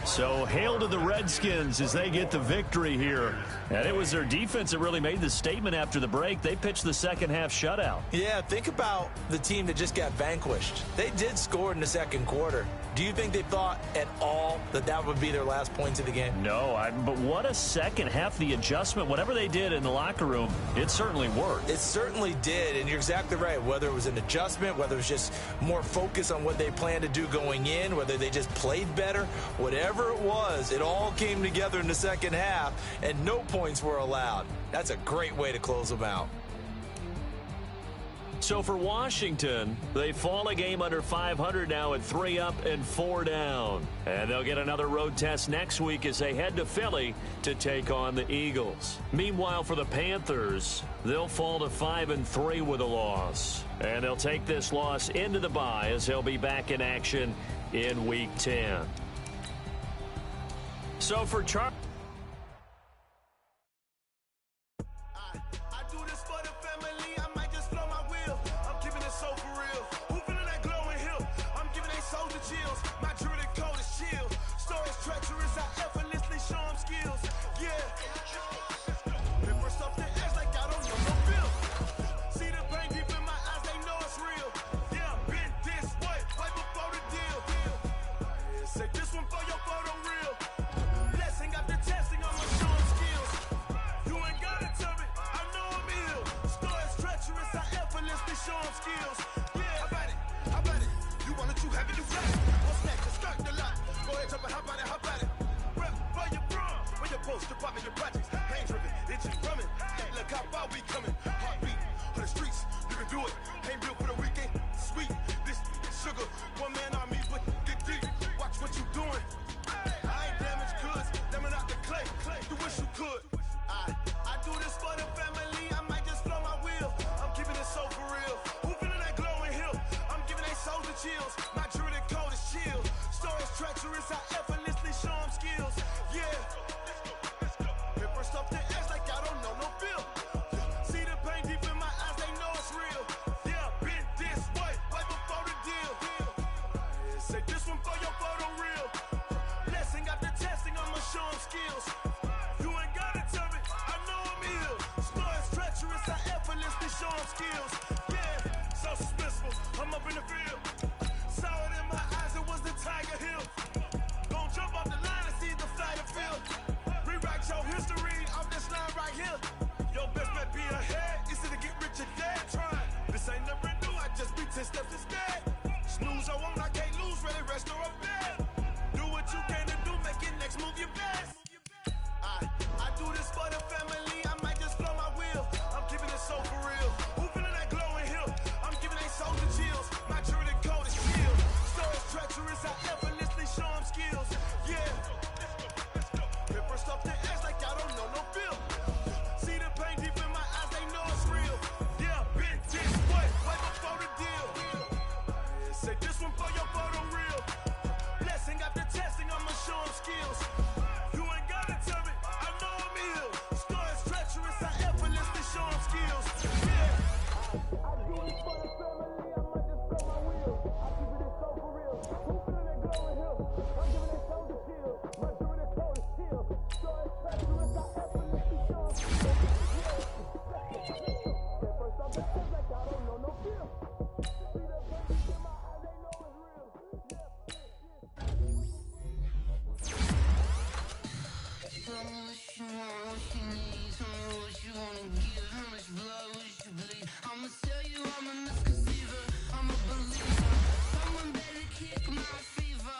So hail to the Redskins as they get the victory here. And it was their defense that really made the statement after the break. They pitched the second half shutout. Yeah, think about the team that just got vanquished. They did score in the second quarter. Do you think they thought at all that that would be their last points of the game? No, but what a second half. The adjustment, whatever they did in the locker room, it certainly worked. It certainly did, and you're exactly right. Whether it was an adjustment, whether it was just more focus on what they planned to do going in, whether they just played better, whatever it was, it all came together in the second half, and no points were allowed. That's a great way to close them out. So for Washington, they fall a game under 500 now at 3 up and 4 down. And they'll get another road test next week as they head to Philly to take on the Eagles. Meanwhile, for the Panthers, they'll fall to 5 and 3 with a loss. And they'll take this loss into the bye as they'll be back in action in Week 10. So for Charlie. I'm a believer. Someone better kick my fever.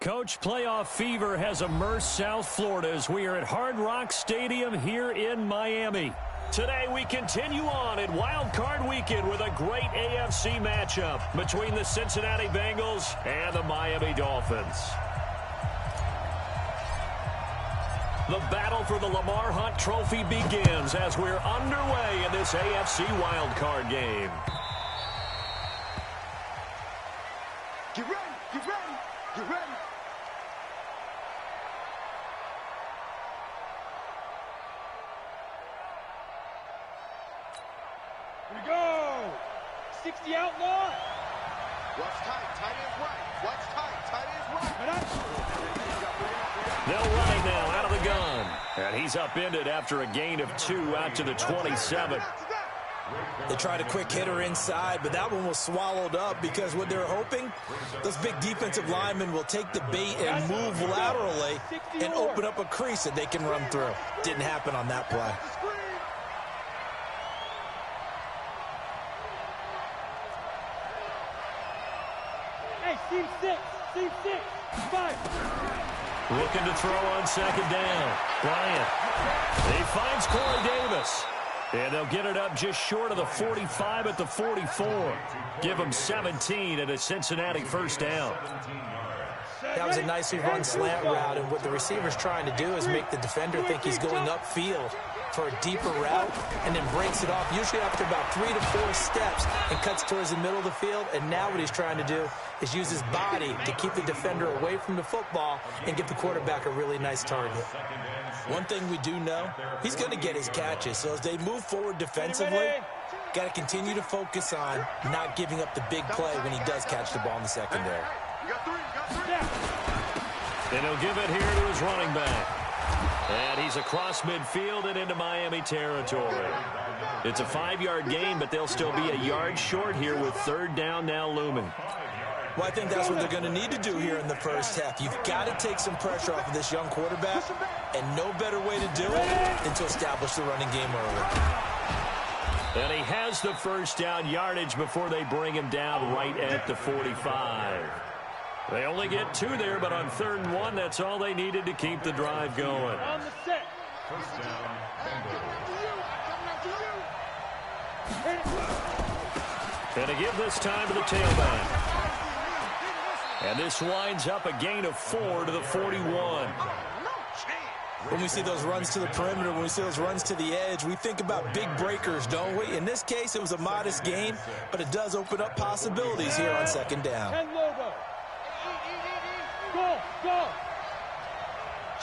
Coach, playoff fever has immersed South Florida as we are at Hard Rock Stadium here in Miami. Today we continue on in Wild Card Weekend with a great AFC matchup between the Cincinnati Bengals and the Miami Dolphins. The battle for the Lamar Hunt Trophy begins as we're underway in this AFC Wild Card game. Get ready, get ready, get ready. Here we go. 60 outlaw. Watch tight, tight ends right. Watch tight, tight ends right. And up. They'll run it now out of the gun. And he's upended after a gain of 2 out to the 27. They tried a quick hitter inside, but that one was swallowed up because what they're hoping, those big defensive linemen will take the bait and move laterally and open up a crease that they can run through. Didn't happen on that play. Hey, team six, 5. Looking to throw on second down. Bryant. He finds Corey Davis. And they'll get it up just short of the 45 at the 44. Give them 17 at a Cincinnati first down. That was a nicely run slant route, and what the receiver's trying to do is make the defender think he's going upfield for a deeper route and then breaks it off, usually after about 3 to 4 steps, and cuts towards the middle of the field. And now what he's trying to do is use his body to keep the defender away from the football and give the quarterback a really nice target. One thing we do know, he's going to get his catches. So as they move forward defensively, got to continue to focus on not giving up the big play when he does catch the ball in the secondary. And he'll give it here to his running back. And he's across midfield and into Miami territory. It's a 5-yard gain, but they'll still be a yard short here with third down now looming. Well, I think that's what they're going to need to do here in the first half. You've got to take some pressure off of this young quarterback, and no better way to do it than to establish the running game early. And he has the first down yardage before they bring him down right at the 45. They only get 2 there, but on 3rd and 1, that's all they needed to keep the drive going. On the set. First down, And to give this time to the tailback. And this winds up a gain of 4 to the 41. When we see those runs to the perimeter, when we see those runs to the edge, we think about big breakers, don't we? In this case, it was a modest gain, but it does open up possibilities here on second down. 10 Lobo. Go, go.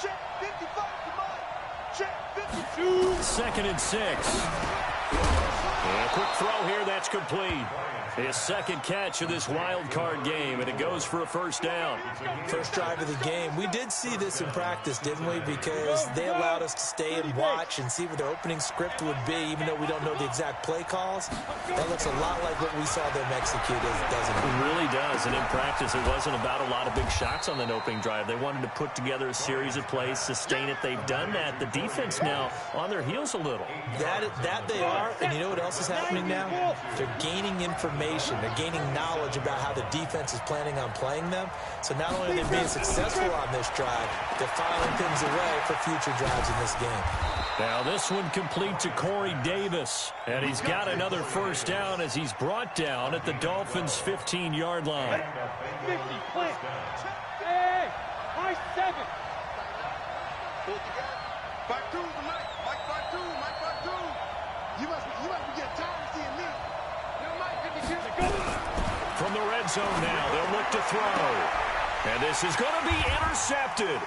Check 55 to Mike. Check 52. 2nd and 6. And a quick throw here, that's complete. His second catch of this wild card game, and it goes for a first down. First drive of the game. We did see this in practice, didn't we? Because they allowed us to stay and watch and see what their opening script would be, even though we don't know the exact play calls. That looks a lot like what we saw them execute, doesn't it? It really does, and in practice, it wasn't about a lot of big shots on that opening drive. They wanted to put together a series of plays, sustain it. They've done that. The defense now on their heels a little. That they are, and you know what else is happening now? They're gaining information. They're gaining knowledge about how the defense is planning on playing them. So not only are they being successful on this drive, they're filing things away for future drives in this game. Now this one complete to Corey Davis. And he's got another first down as he's brought down at the Dolphins' 15-yard line. 50, plant. Hey, high 7. Pull it together. 5-2 to Mike. Mike 5-2. Mike 5-2. You must be getting tired of seeing me. From the red zone now, they'll look to throw. And this is going to be intercepted.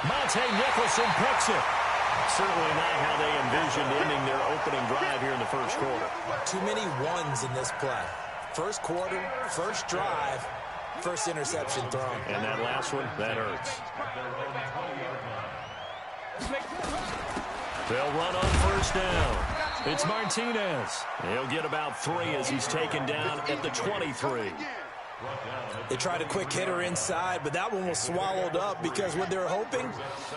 Monte Nicholson picks it. Certainly not how they envisioned ending their opening drive here in the first quarter. Too many ones in this play. First quarter, first drive, first interception thrown. And that last one, that hurts. They'll run on first down. It's Martinez. He'll get about 3 as he's taken down at the 23. They tried a quick hitter inside, but that one was swallowed up because what they're hoping,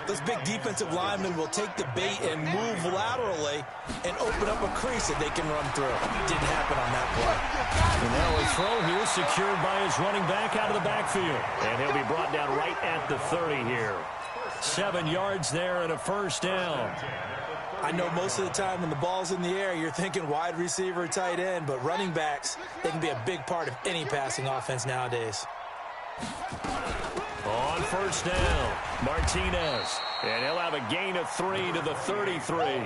those big defensive linemen will take the bait and move laterally and open up a crease that they can run through. Didn't happen on that play. And now a throw here secured by his running back out of the backfield. And he'll be brought down right at the 30 here. 7 yards there and a first down. I know most of the time when the ball's in the air, you're thinking wide receiver, tight end, but running backs, they can be a big part of any passing offense nowadays. On first down, Martinez. And he'll have a gain of 3 to the 33.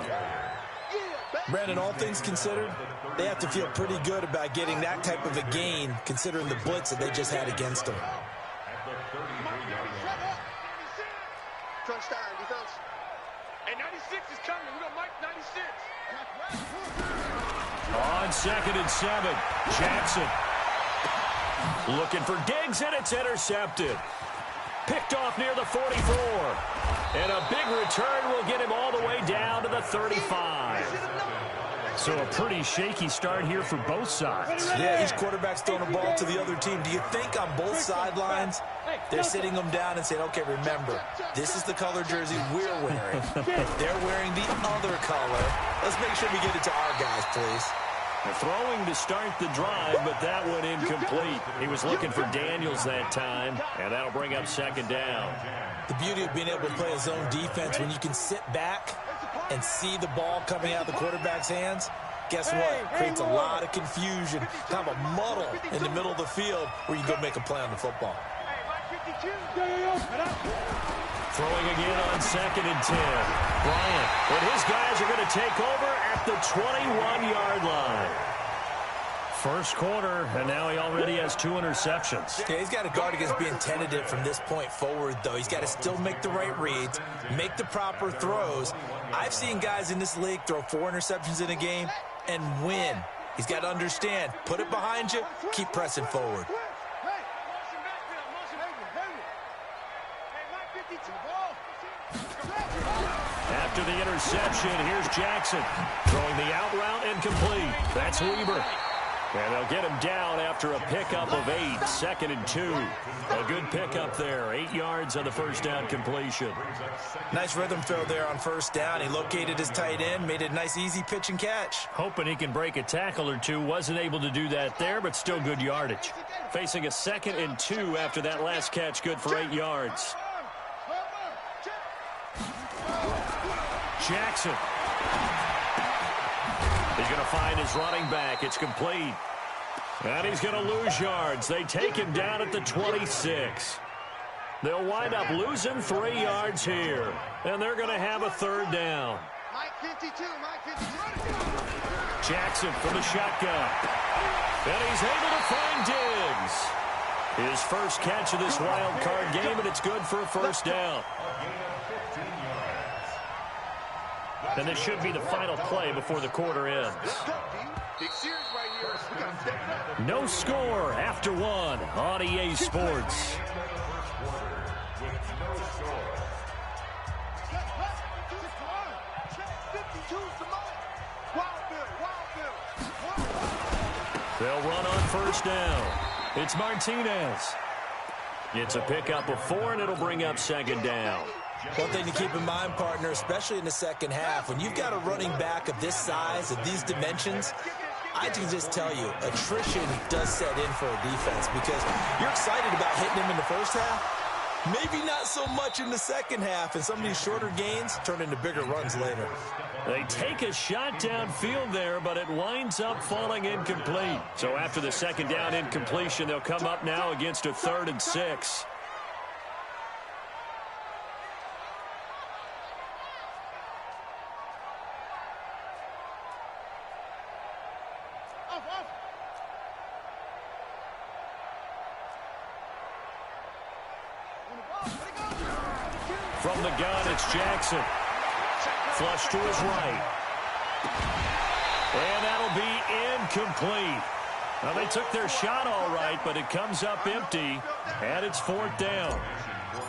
Brandon, all things considered, they have to feel pretty good about getting that type of a gain, considering the blitz that they just had against them. Crunch time, defense. Hey, 96 is coming. We got Mike 96. On 2nd and 7, Jackson. Looking for Diggs, and it's intercepted. Picked off near the 44. And a big return will get him all the way down to the 35. So a pretty shaky start here for both sides. Yeah, each quarterback's throwing a ball to the other team. Do you think on both sidelines they're sitting them down and saying, okay, remember, this is the color jersey we're wearing. They're wearing the other color. Let's make sure we get it to our guys, please. Throwing to start the drive, but that one incomplete. He was looking for Daniels that time, and that'll bring up second down. The beauty of being able to play a zone defense when you can sit back and see the ball coming out of the quarterback's hands, guess what? Creates a lot of confusion, kind of a muddle in the middle of the field where you go make a play on the football. Throwing again on 2nd and 10. Bryant, but his guys are going to take over at the 21-yard line. First quarter, and now he already has 2 interceptions. Yeah, he's got to guard against being tentative from this point forward, though. He's got to still make the right reads, make the proper throws. I've seen guys in this league throw 4 interceptions in a game and win. He's got to understand, put it behind you, keep pressing forward. After the interception, here's Jackson. Throwing the out route and complete. That's Weaver. And they'll get him down after a pickup of 8, 2nd and 2. A good pickup there, 8 yards on the first down completion. Nice rhythm throw there on first down. He located his tight end, made it a nice easy pitch and catch. Hoping he can break a tackle or two. Wasn't able to do that there, but still good yardage. Facing a 2nd and 2 after that last catch, good for 8 yards. Jackson. He's going to find his running back. It's complete. And he's going to lose yards. They take him down at the 26. They'll wind up losing 3 yards here. And they're going to have a 3rd down. Jackson from the shotgun. And he's able to find Diggs. His first catch of this wild card game, and it's good for a first down. And this should be the final play before the quarter ends. No score after 1 on EA Sports. They'll run on first down. It's Martinez. It's a pickup of 4, and it'll bring up second down. One thing to keep in mind, partner, especially in the second half, when you've got a running back of this size, of these dimensions, I can just tell you, attrition does set in for a defense because you're excited about hitting him in the first half. Maybe not so much in the second half, and some of these shorter gains turn into bigger runs later. They take a shot downfield there, but it winds up falling incomplete. So after the second down incompletion, they'll come up now against a 3rd and 6. From the gun, it's Jackson. Flush to his right. And that'll be incomplete. Well, they took their shot all right, but it comes up empty, and it's 4th down.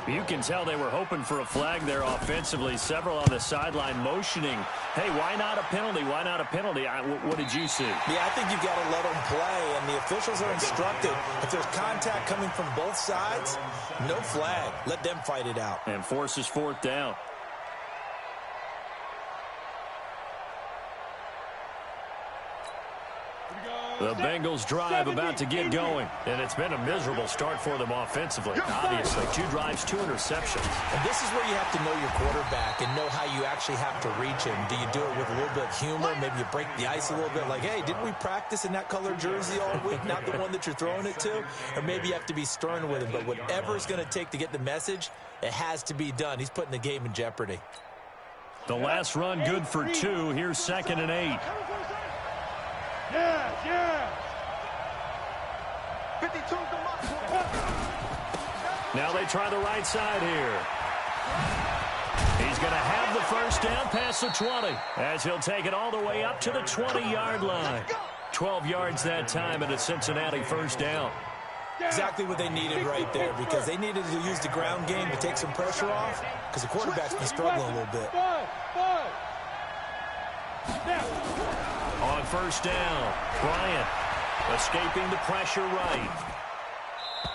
You can tell they were hoping for a flag there offensively. Several on the sideline motioning, hey, why not a penalty? Why not a penalty? What did you see? Yeah, I think you've got to let them play, and the officials are instructed. If there's contact coming from both sides, no flag. Let them fight it out. And forces 4th down. The Bengals drive about to get going, and it's been a miserable start for them offensively. Obviously, 2 drives, 2 interceptions. And this is where you have to know your quarterback and know how you actually have to reach him. Do you do it with a little bit of humor? Maybe you break the ice a little bit like, hey, didn't we practice in that color jersey all week, not the one that you're throwing it to? Or maybe you have to be stern with him. But whatever it's going to take to get the message, it has to be done. He's putting the game in jeopardy. The last run good for 2. Here's 2nd and 8. Now they try the right side here. He's going to have the first down past the 20 as he'll take it all the way up to the 20-yard line. 12 yards that time and a Cincinnati first down. Exactly what they needed right there because they needed to use the ground game to take some pressure off because the quarterback's been struggling a little bit. first down. Bryant escaping the pressure right.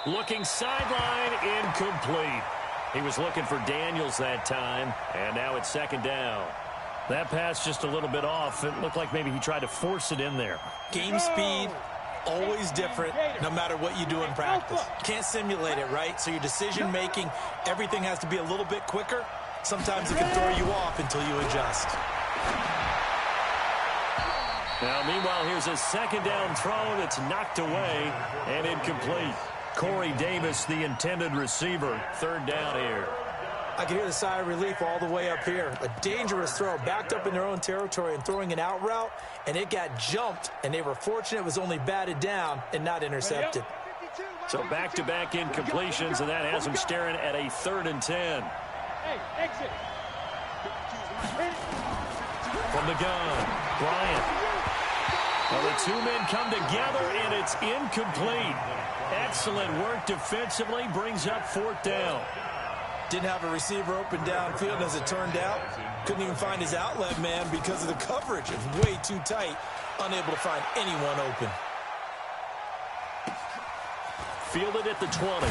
Looking sideline, incomplete. He was looking for Daniels that time, and now it's second down. That pass just a little bit off. It looked like maybe he tried to force it in there. Game speed, always different, no matter what you do in practice. Can't simulate it, right? So your decision-making, everything has to be a little bit quicker. Sometimes it can throw you off until you adjust. Now, meanwhile, here's a second down throw that's knocked away and incomplete. Corey Davis, the intended receiver. Third down here. I can hear the sigh of relief all the way up here. A dangerous throw, backed up in their own territory and throwing an out route, and it got jumped, and they were fortunate it was only batted down and not intercepted. So back-to-back incompletions, and that has them staring at a 3rd and 10. Hey, exit. From the gun, Bryant. Well, the two men come together, and it's incomplete. Excellent work defensively, brings up 4th down. Didn't have a receiver open downfield, and as it turned out, couldn't even find his outlet man because of the coverage. It was way too tight, unable to find anyone open. Fielded at the 20.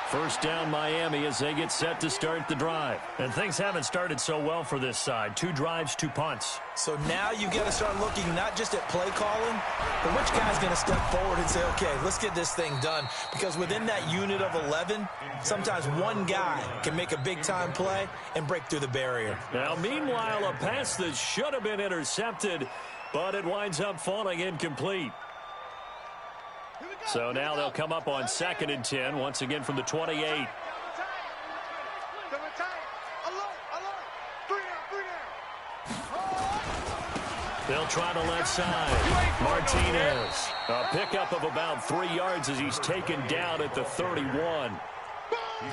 First down Miami as they get set to start the drive. And things haven't started so well for this side. 2 drives, 2 punts. So now you've got to start looking not just at play calling, but which guy's going to step forward and say, okay, let's get this thing done. Because within that unit of 11, sometimes one guy can make a big-time play and break through the barrier. Now, meanwhile, a pass that should have been intercepted, but it winds up falling incomplete. So now they'll come up on 2nd and 10, once again from the 28. They'll try the left side. Martinez, a pickup of about 3 yards as he's taken down at the 31.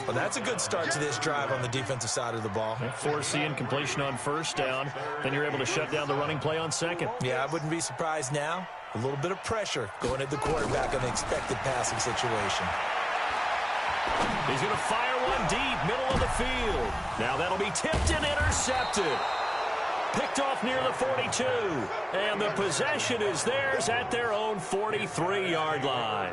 Well, that's a good start to this drive on the defensive side of the ball. Force the incompletion on first down. Then you're able to shut down the running play on second. Yeah, I wouldn't be surprised now. A little bit of pressure going at the quarterback on the expected passing situation. He's going to fire one deep, middle of the field. Now that'll be tipped and intercepted. Picked off near the 42. And the possession is theirs at their own 43-yard line.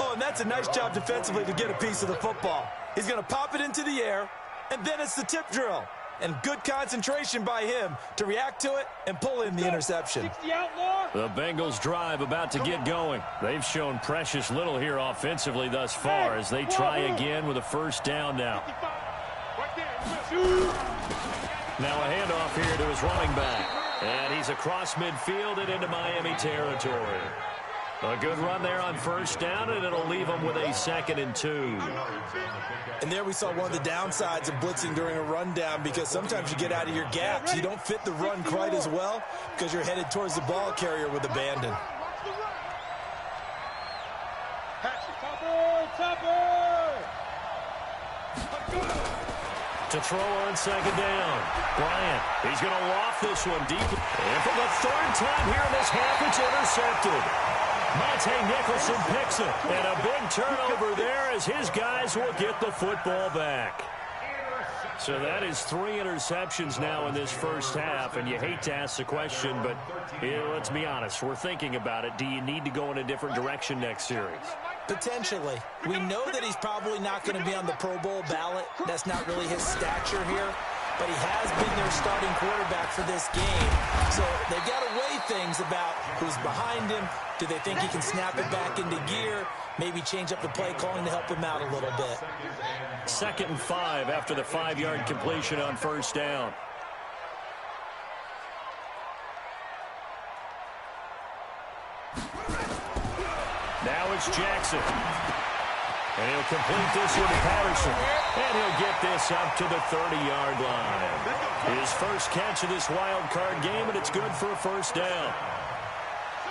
Oh, and that's a nice job defensively to get a piece of the football. He's going to pop it into the air, and then it's the tip drill. And good concentration by him to react to it and pull in the interception. The Bengals drive about to get going. They've shown precious little here offensively thus far as they try again with a first down now. Now a handoff here to his running back. And he's across midfield and into Miami territory. A good run there on first down, and it'll leave them with a 2nd and 2. And there we saw one of the downsides of blitzing during a rundown, because sometimes you get out of your gaps. You don't fit the run quite as well because you're headed towards the ball carrier with abandon. To throw on second down. Bryant, he's going to loft this one deep. And for the 3rd time here in this half, it's intercepted. Monte Nicholson picks it, and a big turnover there as his guys will get the football back. So that is 3 interceptions now in this first half, and you hate to ask the question, but let's be honest, we're thinking about it. Do you need to go in a different direction next series? Potentially. We know that he's probably not going to be on the Pro Bowl ballot. That's not really his stature here. But he has been their starting quarterback for this game. So they've got to weigh things about who's behind him. Do they think he can snap it back into gear? Maybe change up the play calling to help him out a little bit. 2nd and 5 after the 5-yard completion on first down. Now it's Jackson. And he'll complete this one to Patterson. And he'll get this up to the 30-yard line. His first catch of this wild card game, and it's good for a first down.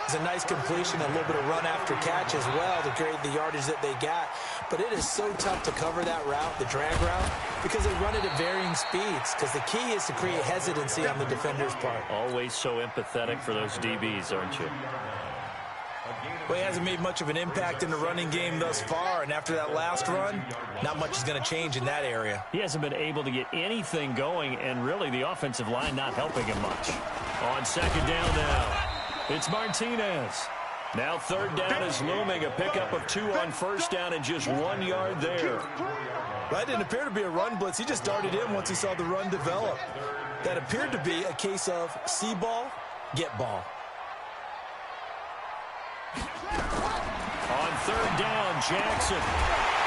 It's a nice completion, a little bit of run after catch as well to create the yardage that they got. But it is so tough to cover that route, the drag route, because they run it at varying speeds. Because the key is to create hesitancy on the defender's part. Always so empathetic for those DBs, aren't you? Well, he hasn't made much of an impact in the running game thus far, and after that last run, not much is going to change in that area. He hasn't been able to get anything going, and really the offensive line not helping him much. On second down now, it's Martinez. Now third down is looming, a pickup of 2 on first down and just 1 yard there. That didn't appear to be a run blitz. He just darted in once he saw the run develop. That appeared to be a case of see ball, get ball. On third down, Jackson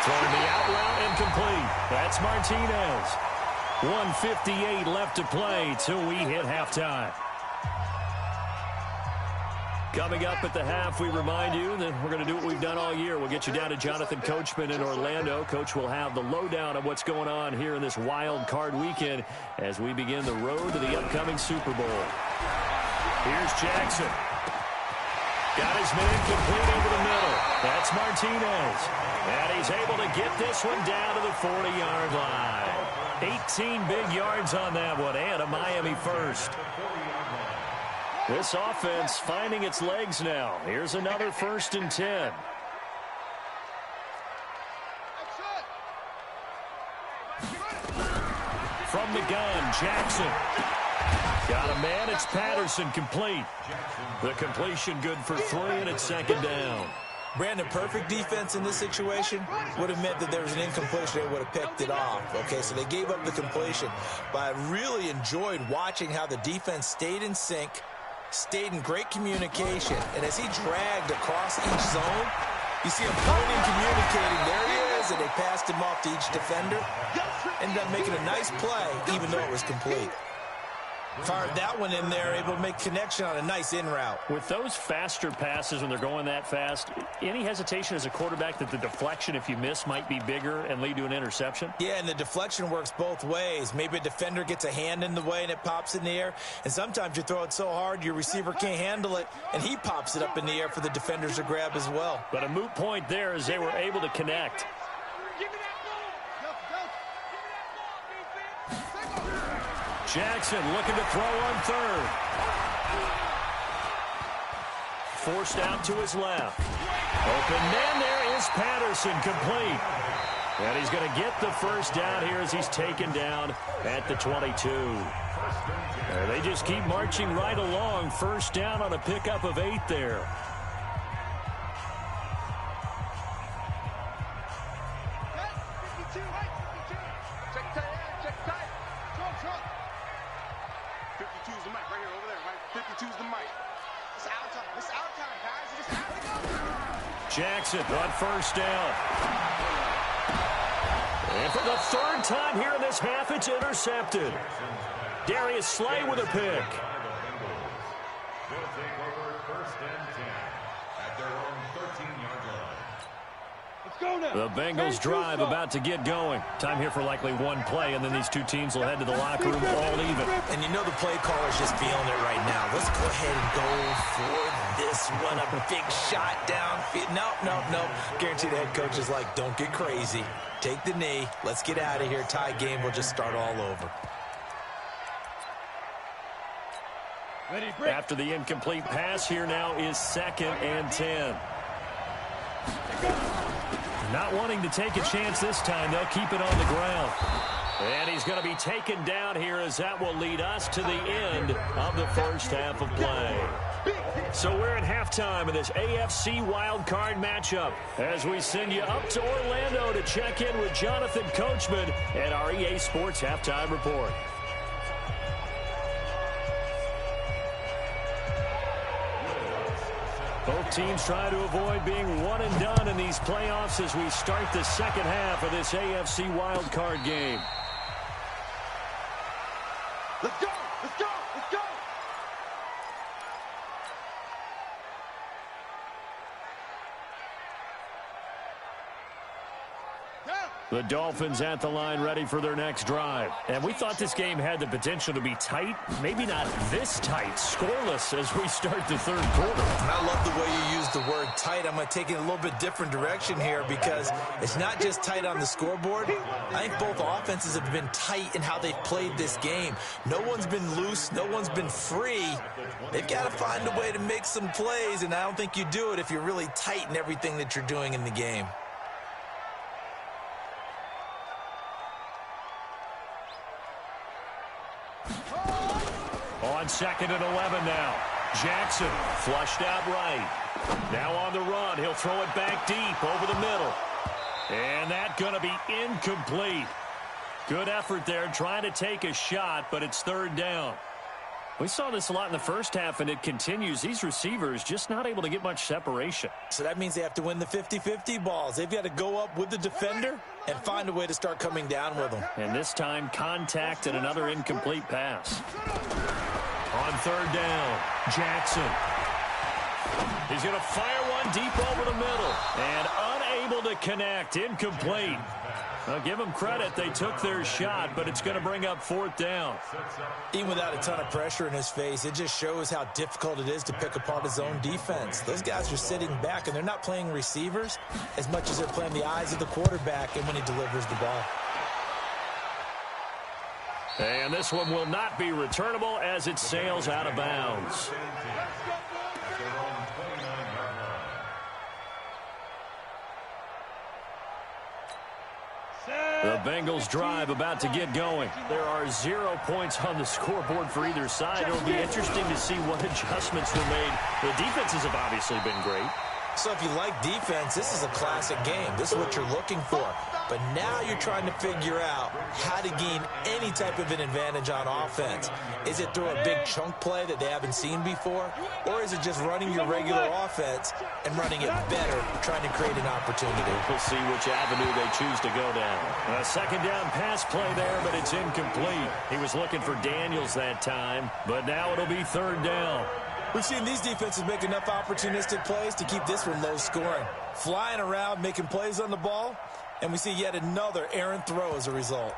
throwing the out route incomplete. That's Martinez. 1:58 left to play till we hit halftime. Coming up at the half, we remind you that we're going to do what we've done all year. We'll get you down to Jonathan Coachman in Orlando. Coach will have the lowdown of what's going on here in this wild card weekend as we begin the road to the upcoming Super Bowl. Here's Jackson. Got his man complete over the middle. That's Martinez. And he's able to get this one down to the 40-yard line. 18 big yards on that one, and a Miami first. This offense finding its legs now. Here's another 1st and 10. From the gun, Jackson. Got a man, it's Patterson complete. The completion good for 3, and it's second down. Brandon, perfect defense in this situation would have meant that there was an incompletion. They would have picked it off. Okay, so they gave up the completion. But I really enjoyed watching how the defense stayed in sync, stayed in great communication, and as he dragged across each zone, you see him pointing, communicating. There he is, and they passed him off to each defender. Ended up making a nice play, even though it was complete. Fired that one in there, able to make connection on a nice in route. With those faster passes when they're going that fast, any hesitation as a quarterback that the deflection, if you miss, might be bigger and lead to an interception? Yeah, and the deflection works both ways. Maybe a defender gets a hand in the way and it pops in the air. And sometimes you throw it so hard your receiver can't handle it, and he pops it up in the air for the defenders to grab as well. But a moot point there as they were able to connect. Jackson looking to throw on third. Forced out to his left. Open man, there is Patterson complete. And he's going to get the first down here as he's taken down at the 22. They just keep marching right along. First down on a pickup of 8 there. Jackson on first down. And for the 3rd time here in this half, it's intercepted. Darius Slay with a pick. They'll take over 1st and 10 at their own 13-yard line. Let's go now. The Bengals drive about to get going. Time here for likely one play, and then these two teams will head to the locker room all even. And you know the play caller's just feeling it right now. Let's go ahead and go for this one. A big shot downfield. No. Guarantee the head coach is like, don't get crazy. Take the knee. Let's get out of here. Tie game. We'll just start all over. After the incomplete pass, here now is 2nd and 10. Not wanting to take a chance this time, they'll keep it on the ground. And he's going to be taken down here as that will lead us to the end of the first half of play. So we're at halftime in this AFC wildcard matchup as we send you up to Orlando to check in with Jonathan Coachman at our EA Sports Halftime Report. Both teams try to avoid being one and done in these playoffs as we start the second half of this AFC wildcard game. Let's go! Let's go! Let's go! Down! The Dolphins at the line ready for their next drive. And we thought this game had the potential to be tight. Maybe not this tight, scoreless as we start the third quarter. And I love the way you use the word tight. I'm going to take it in a little bit different direction here because it's not just tight on the scoreboard. I think both offenses have been tight in how they've played this game. No one's been loose. No one's been free. They've got to find a way to make some plays, and I don't think you do it if you're really tight in everything that you're doing in the game. On 2nd and 11 now. Jackson flushed out right. Now on the run. He'll throw it back deep over the middle. And that's going to be incomplete. Good effort there trying to take a shot, but it's third down. We saw this a lot in the first half, and it continues. These receivers just not able to get much separation. So that means they have to win the 50-50 balls. They've got to go up with the defender and find a way to start coming down with them. And this time, contact and another incomplete pass. On third down, Jackson. He's going to fire one deep over the middle. And unable to connect. Incomplete. I'll give them credit. They took their shot, but it's going to bring up fourth down. Even without a ton of pressure in his face, it just shows how difficult it is to pick apart his own defense. Those guys are sitting back, and they're not playing receivers as much as they're playing the eyes of the quarterback and when he delivers the ball. And this one will not be returnable as it sails out of bounds. The Bengals drive about to get going. There are 0 points on the scoreboard for either side. It'll be interesting to see what adjustments were made. The defenses have obviously been great. So if you like defense, this is a classic game. This is what you're looking for. But now you're trying to figure out how to gain any type of an advantage on offense. Is it through a big chunk play that they haven't seen before? Or is it just running your regular offense and running it better, trying to create an opportunity? We'll see which avenue they choose to go down. A second down pass play there, but it's incomplete. He was looking for Daniels that time, but now it'll be third down. We've seen these defenses make enough opportunistic plays to keep this one low scoring. Flying around, making plays on the ball, and we see yet another errant throw as a result.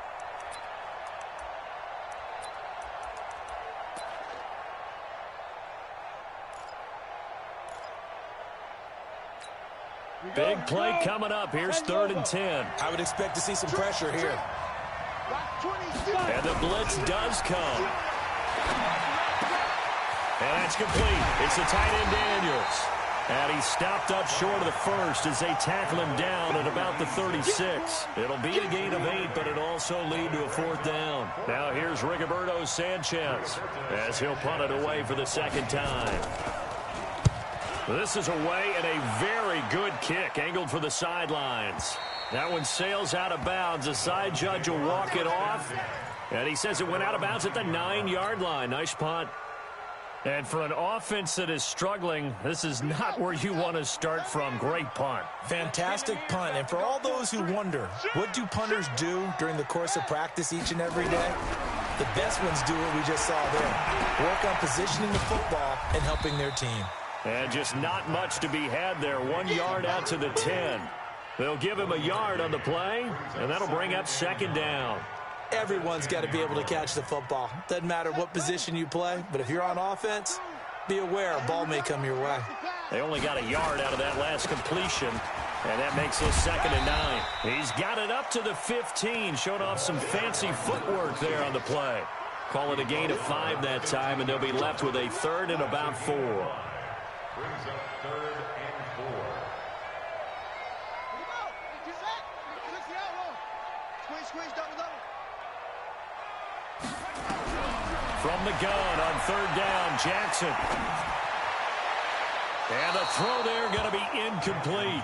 Big play coming up. Here's 3rd and 10. I would expect to see some pressure here. And the blitz does come. And that's complete. It's the tight end Daniels. And he stopped up short of the first as they tackle him down at about the 36. It'll be a gain of 8, but it'll also lead to a fourth down. Now here's Rigoberto Sanchez as he'll punt it away for the second time. This is away and a very good kick angled for the sidelines. That one sails out of bounds. The side judge will walk it off. And he says it went out of bounds at the 9-yard line. Nice punt. And for an offense that is struggling, this is not where you want to start from. Great punt. Fantastic punt. And for all those who wonder, what do punters do during the course of practice each and every day? The best ones do what we just saw there. Work on positioning the football and helping their team. And just not much to be had there. 1 yard out to the 10. They'll give him a yard on the play, and that'll bring up second down. Everyone's got to be able to catch the football. Doesn't matter what position you play, but if you're on offense, be aware a ball may come your way. They only got a yard out of that last completion, and that makes this 2nd and 9. He's got it up to the 15, showed off some fancy footwork there on the play. Call it a gain of 5 that time, and they'll be left with a 3rd and about 4. Brings up 3rd and 4. Squeeze, double. From the gun on 3rd down, Jackson. And the throw there going to be incomplete.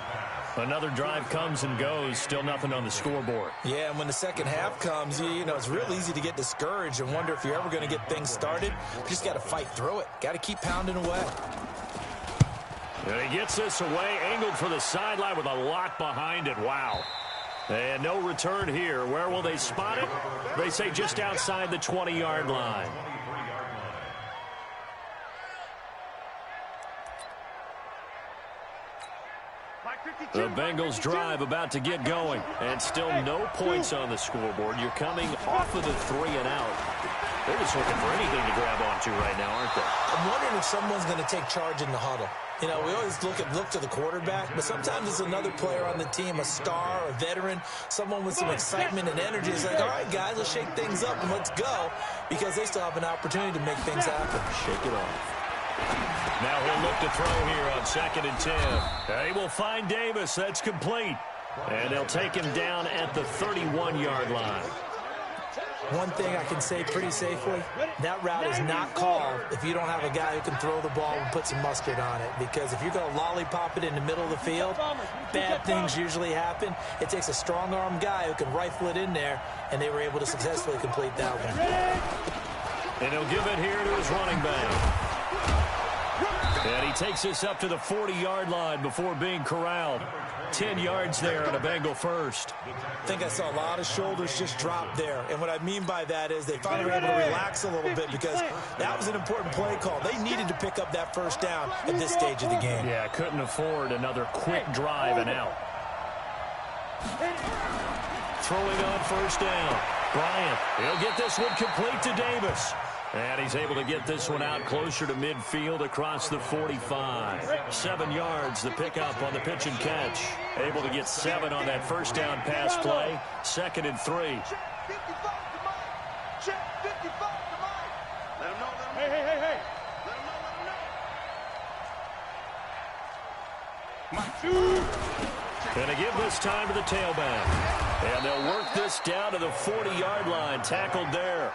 Another drive comes and goes. Still nothing on the scoreboard. Yeah, and when the second half comes, you know, it's real easy to get discouraged and wonder if you're ever going to get things started. You just got to fight through it. Got to keep pounding away. And he gets this away, angled for the sideline with a lot behind it. Wow. And no return here. Where will they spot it? They say just outside the 20-yard line. Like 52. The Bengals drive about to get going, and still no points on the scoreboard. You're coming off of the 3 and out. They're just looking for anything to grab onto right now, aren't they? I'm wondering if someone's going to take charge in the huddle. You know, we always look to the quarterback, but sometimes it's another player on the team, a star, a veteran, someone with some excitement and energy. It's like, all right, guys, let's shake things up and let's go, because they still have an opportunity to make things happen. Shake it off. Now he'll look to throw here on 2nd and 10. He will find Davis. That's complete. And they'll take him down at the 31-yard line. One thing I can say pretty safely, that route is not called if you don't have a guy who can throw the ball and put some mustard on it. Because if you're going to lollipop it in the middle of the field, bad things usually happen. It takes a strong-arm guy who can rifle it in there, and they were able to successfully complete that one. And he'll give it here to his running back. And he takes this up to the 40-yard line before being corralled. 10 yards there on a Bengal first. I think I saw a lot of shoulders just drop there. And what I mean by that is they finally were able to relax a little bit, because that was an important play call. They needed to pick up that first down at this stage of the game. Yeah, couldn't afford another quick drive and out. Throwing on first down. Bryant, he'll get this one complete to Davis. And he's able to get this one out closer to midfield across the 45. 7 yards, the pickup on the pitch and catch. Able to get 7 on that first down pass play. 2nd and 3. Check 55 to Mike. Check 55 to Mike. Let him know, let him know. Hey. Let him know, let him know. Mike, 2. And to give this time to the tailback. And they'll work this down to the 40-yard line. Tackled there.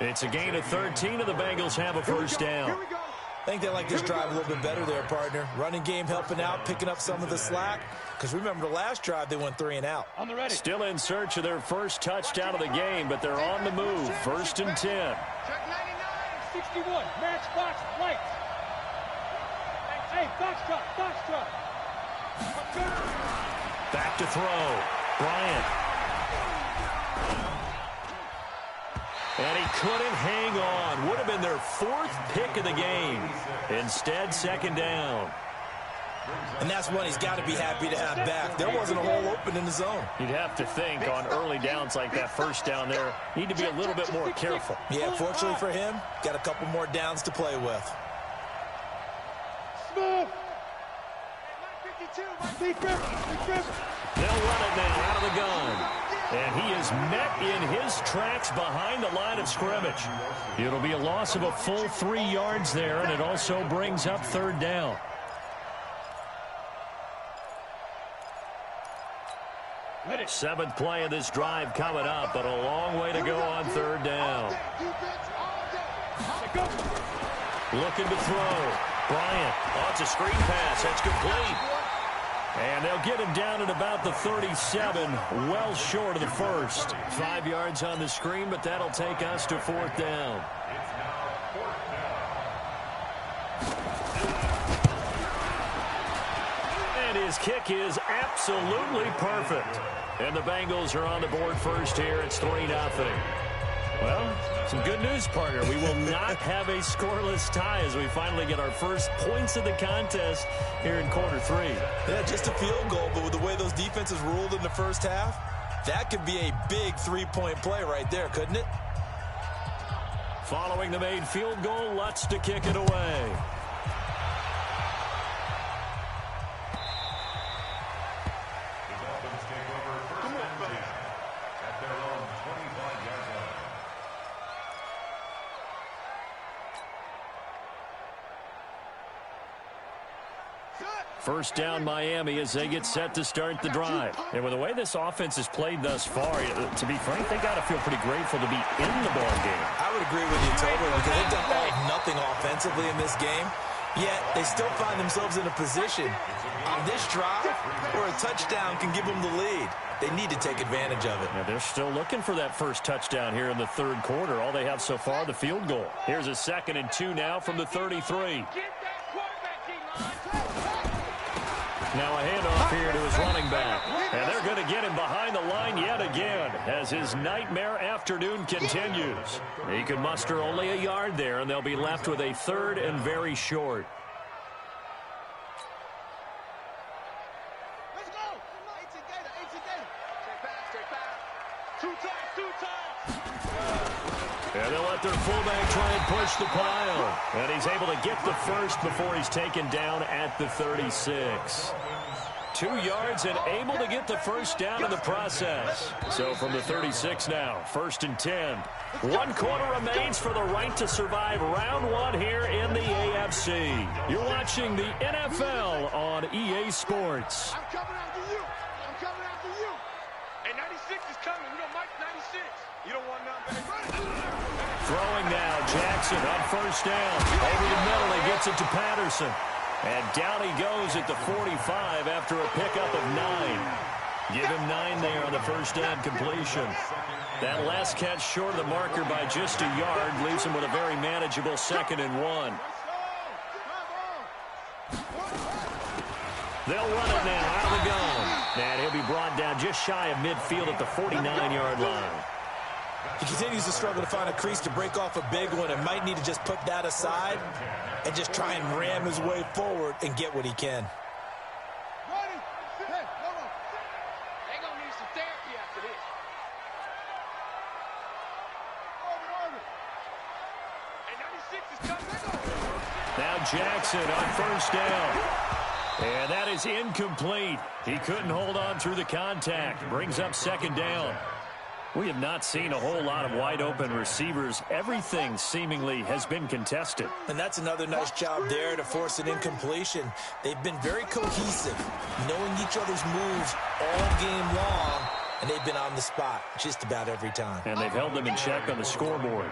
It's a gain of 13, and the Bengals have a first down. I think they like this drive a little bit better there, partner. Running game helping out, picking up some of the slack. Because remember, the last drive, they went 3 and out. On the ready. Still in search of their first touchdown of the game, but they're on the move. 1st and 10. Check 99. 61. Match box. Lights. Hey, box truck. Back to throw. Bryant. And he couldn't hang on. Would have been their 4th pick of the game. Instead, 2nd down. And that's one he's got to be happy to have back. There wasn't a hole open in the zone. You'd have to think on early downs like that first down there, need to be a little bit more careful. Yeah, fortunately for him, got a couple more downs to play with. Smooth. 52. They'll run it now out of the gun. And he is met in his tracks behind the line of scrimmage. It'll be a loss of a full 3 yards there, and it also brings up 3rd down. Ready. 7th play of this drive coming up, but a long way to go on 3rd down. Looking to throw. Bryant. Oh, it's a screen pass. That's complete. And they'll get him down at about the 37, well short of the first. 5 yards on the screen, but that'll take us to 4th down. And his kick is absolutely perfect. And the Bengals are on the board first here. It's 3-0. Well, some good news, partner. We will not have a scoreless tie as we finally get our first points of the contest here in quarter 3. Yeah, just a field goal, but with the way those defenses ruled in the first half, that could be a big 3-point play right there, couldn't it? Following the made field goal, Lutz to kick it away. First down Miami as they get set to start the drive. And with the way this offense has played thus far, to be frank, they got to feel pretty grateful to be in the ball game. I would agree with you totally, because they've done all of nothing offensively in this game, yet they still find themselves in a position on this drive where a touchdown can give them the lead. They need to take advantage of it. Yeah, they're still looking for that first touchdown here in the 3rd quarter. All they have so far, the field goal. Here's a 2nd and 2 now from the 33. Now a handoff here to his running back. And they're going to get him behind the line yet again as his nightmare afternoon continues. He could muster only a yard there, and they'll be left with a 3rd and very short. Let's go. Two times. And they'll let their fullback try and push the pile. And he's able to get the first before he's taken down at the 36. 2 yards and able to get the first down in the process. So from the 36 now, 1st and 10. 1 quarter remains for the right to survive round 1 here in the AFC. You're watching the NFL on EA Sports. I'm coming after you. I'm coming after you. And 96 is coming. You know, Mike, 96. You don't want nothing. Throwing now, Jackson on 1st down. Over the middle, he gets it to Patterson. And down he goes at the 45 after a pickup of 9. Give him 9 there on the 1st down completion. That last catch short of the marker by just a yard leaves him with a very manageable 2nd and 1. They'll run it now out of the gun. And he'll be brought down just shy of midfield at the 49-yard line. He continues to struggle to find a crease to break off a big one and might need to just put that aside and just try and ram his way forward and get what he can. Ready? Hey, hold on. They're going to need some therapy after this. Orbit. And 96 is coming. Now Jackson on 1st down. And that is incomplete. He couldn't hold on through the contact. Brings up 2nd down. We have not seen a whole lot of wide-open receivers. Everything seemingly has been contested. And that's another nice job there to force an incompletion. They've been very cohesive, knowing each other's moves all game long, and they've been on the spot just about every time. And they've held them in check on the scoreboard.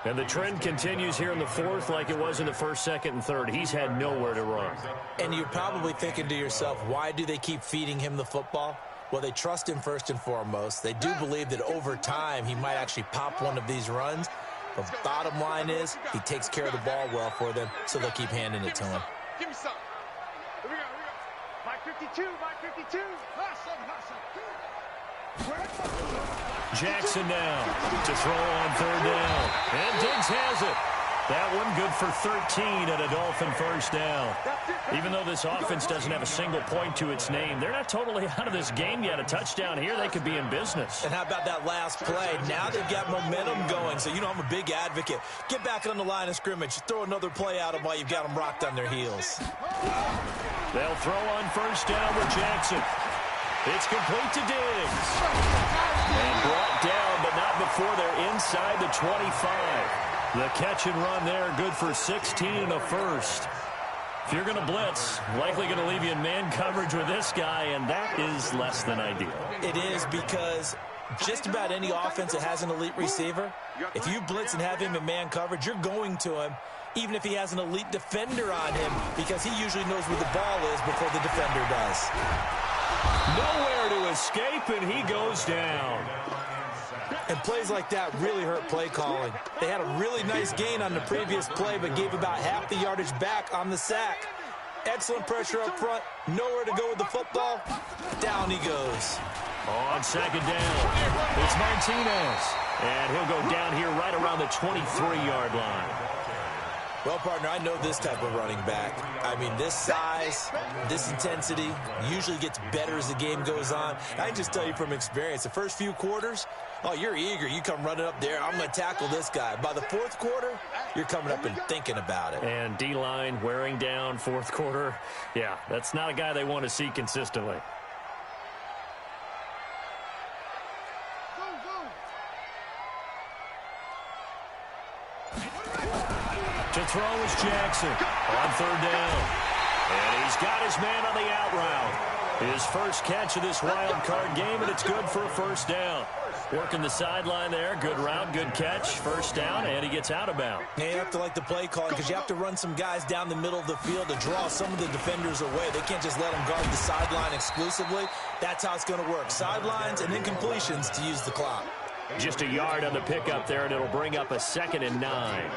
And the trend continues here in the 4th like it was in the 1st, 2nd, and 3rd. He's had nowhere to run. And you're probably thinking to yourself, why do they keep feeding him the football? Well, they trust him first and foremost. They do believe that over time he might actually pop one of these runs. But bottom line is he takes care of the ball well for them, so they'll keep handing it to him. Give me some. Here we go. Mike 52, Mike 52. Jackson now to throw on 3rd down. And Diggs has it. That one good for 13 and a Dolphin 1st down. Even though this offense doesn't have a single point to its name, they're not totally out of this game yet. A touchdown here, they could be in business. And how about that last play? Now they've got momentum going, so you know I'm a big advocate. Get back on the line of scrimmage. Throw another play at them while you've got them rocked on their heels. They'll throw on 1st down with Jackson. It's complete to Diggs. And brought down, but not before they're inside the 25. The catch and run there, good for 16 and a 1st. If you're going to blitz, likely going to leave you in man coverage with this guy, and that is less than ideal. It is, because just about any offense that has an elite receiver, if you blitz and have him in man coverage, you're going to him, even if he has an elite defender on him, because he usually knows where the ball is before the defender does. Nowhere to escape, and he goes down. And plays like that really hurt play calling. They had a really nice gain on the previous play, but gave about half the yardage back on the sack. Excellent pressure up front. Nowhere to go with the football. Down he goes. On 2nd down, it's Martinez. And he'll go down here right around the 23-yard line. Well, partner, I know this type of running back. I mean, this size, this intensity usually gets better as the game goes on. I can just tell you from experience, the first few quarters, oh, you're eager. You come running up there, I'm going to tackle this guy. By the 4th quarter, you're coming up and thinking about it. And D-line wearing down 4th quarter. Yeah, that's not a guy they want to see consistently. To throw is Jackson on 3rd down. And he's got his man on the out route. His first catch of this wild card game, and it's good for a 1st down. Working the sideline there. Good route, good catch. 1st down, and he gets out of bounds. Yeah, you have to like the play calling because you have to run some guys down the middle of the field to draw some of the defenders away. They can't just let them guard the sideline exclusively. That's how it's going to work. Sidelines and incompletions to use the clock. Just a yard on the pickup there, and it'll bring up a 2nd and 9.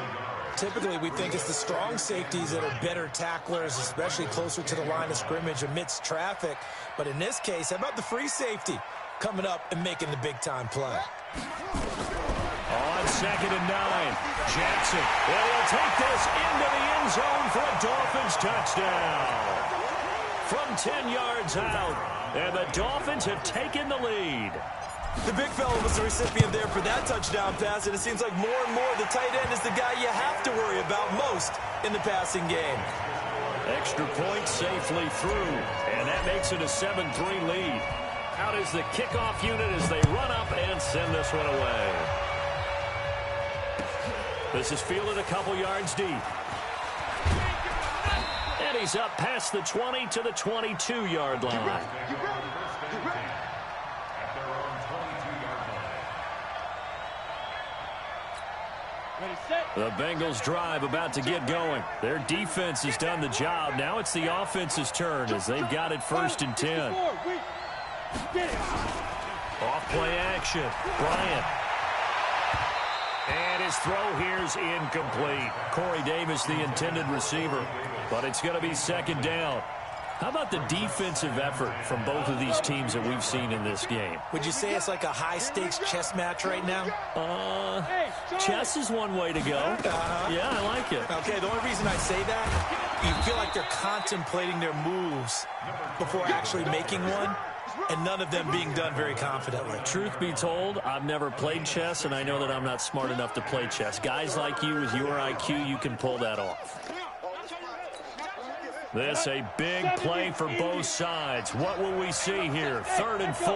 Typically, we think it's the strong safeties that are better tacklers, especially closer to the line of scrimmage amidst traffic. But in this case, how about the free safety coming up and making the big-time play? On 2nd and 9, Jackson. And he'll take this into the end zone for a Dolphins touchdown. From 10 yards out, and the Dolphins have taken the lead. The big fella was the recipient there for that touchdown pass, and it seems like more and more the tight end is the guy you have to worry about most in the passing game. Extra point safely through, and that makes it a 7-3 lead. Out is the kickoff unit as they run up and send this one away. This is fielded a couple yards deep. And he's up past the 20 to the 22-yard line. The Bengals drive about to get going. Their defense has done the job. Now it's the offense's turn as they've got it 1st and 10. Off play action. Bryant. And his throw here is incomplete. Corey Davis, the intended receiver. But it's going to be 2nd down. How about the defensive effort from both of these teams that we've seen in this game? Would you say it's like a high-stakes chess match right now? Chess is one way to go. Yeah, I like it. Okay, the only reason I say that, you feel like they're contemplating their moves before actually making one, and none of them being done very confidently. Truth be told, I've never played chess, and I know that I'm not smart enough to play chess. Guys like you with your IQ, you can pull that off. This a big play for both sides. What will we see here? 3rd and 4.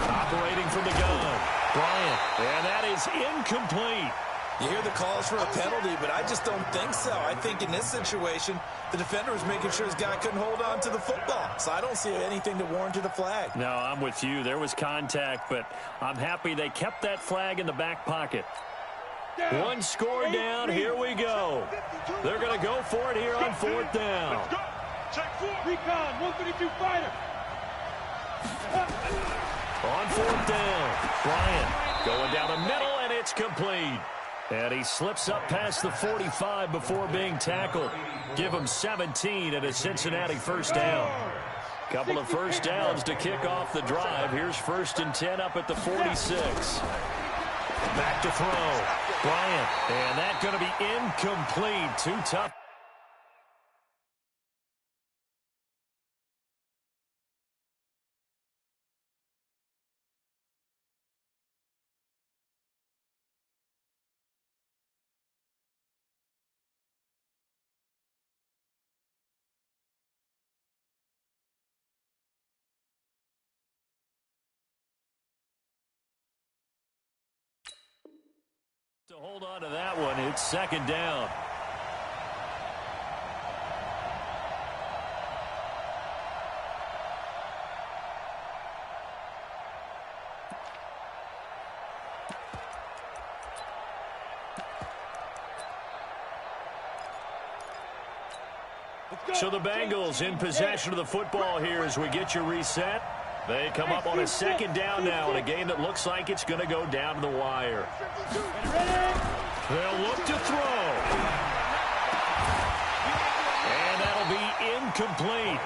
Operating from the gun. Bryant. And that is incomplete. You hear the calls for a penalty, but I just don't think so. I think in this situation, the defender was making sure his guy couldn't hold on to the football. So I don't see anything that warranted a flag. No, I'm with you. There was contact, but I'm happy they kept that flag in the back pocket. One score down. Here we go. They're going to go for it here on 4th down. Recon, 132 fighter. On 4th down. Bryant going down the middle, and it's complete. And he slips up past the 45 before being tackled. Give him 17 and a Cincinnati 1st down. Couple of 1st downs to kick off the drive. Here's 1st and 10 up at the 46. Back to throw. Bryant. And that's going to be incomplete. Too tough. To hold on to that one, it's 2nd down. So the Bengals in possession of the football here as we get you reset. They come up on a 2nd down now in a game that looks like it's going to go down to the wire. They'll look to throw. And that'll be incomplete.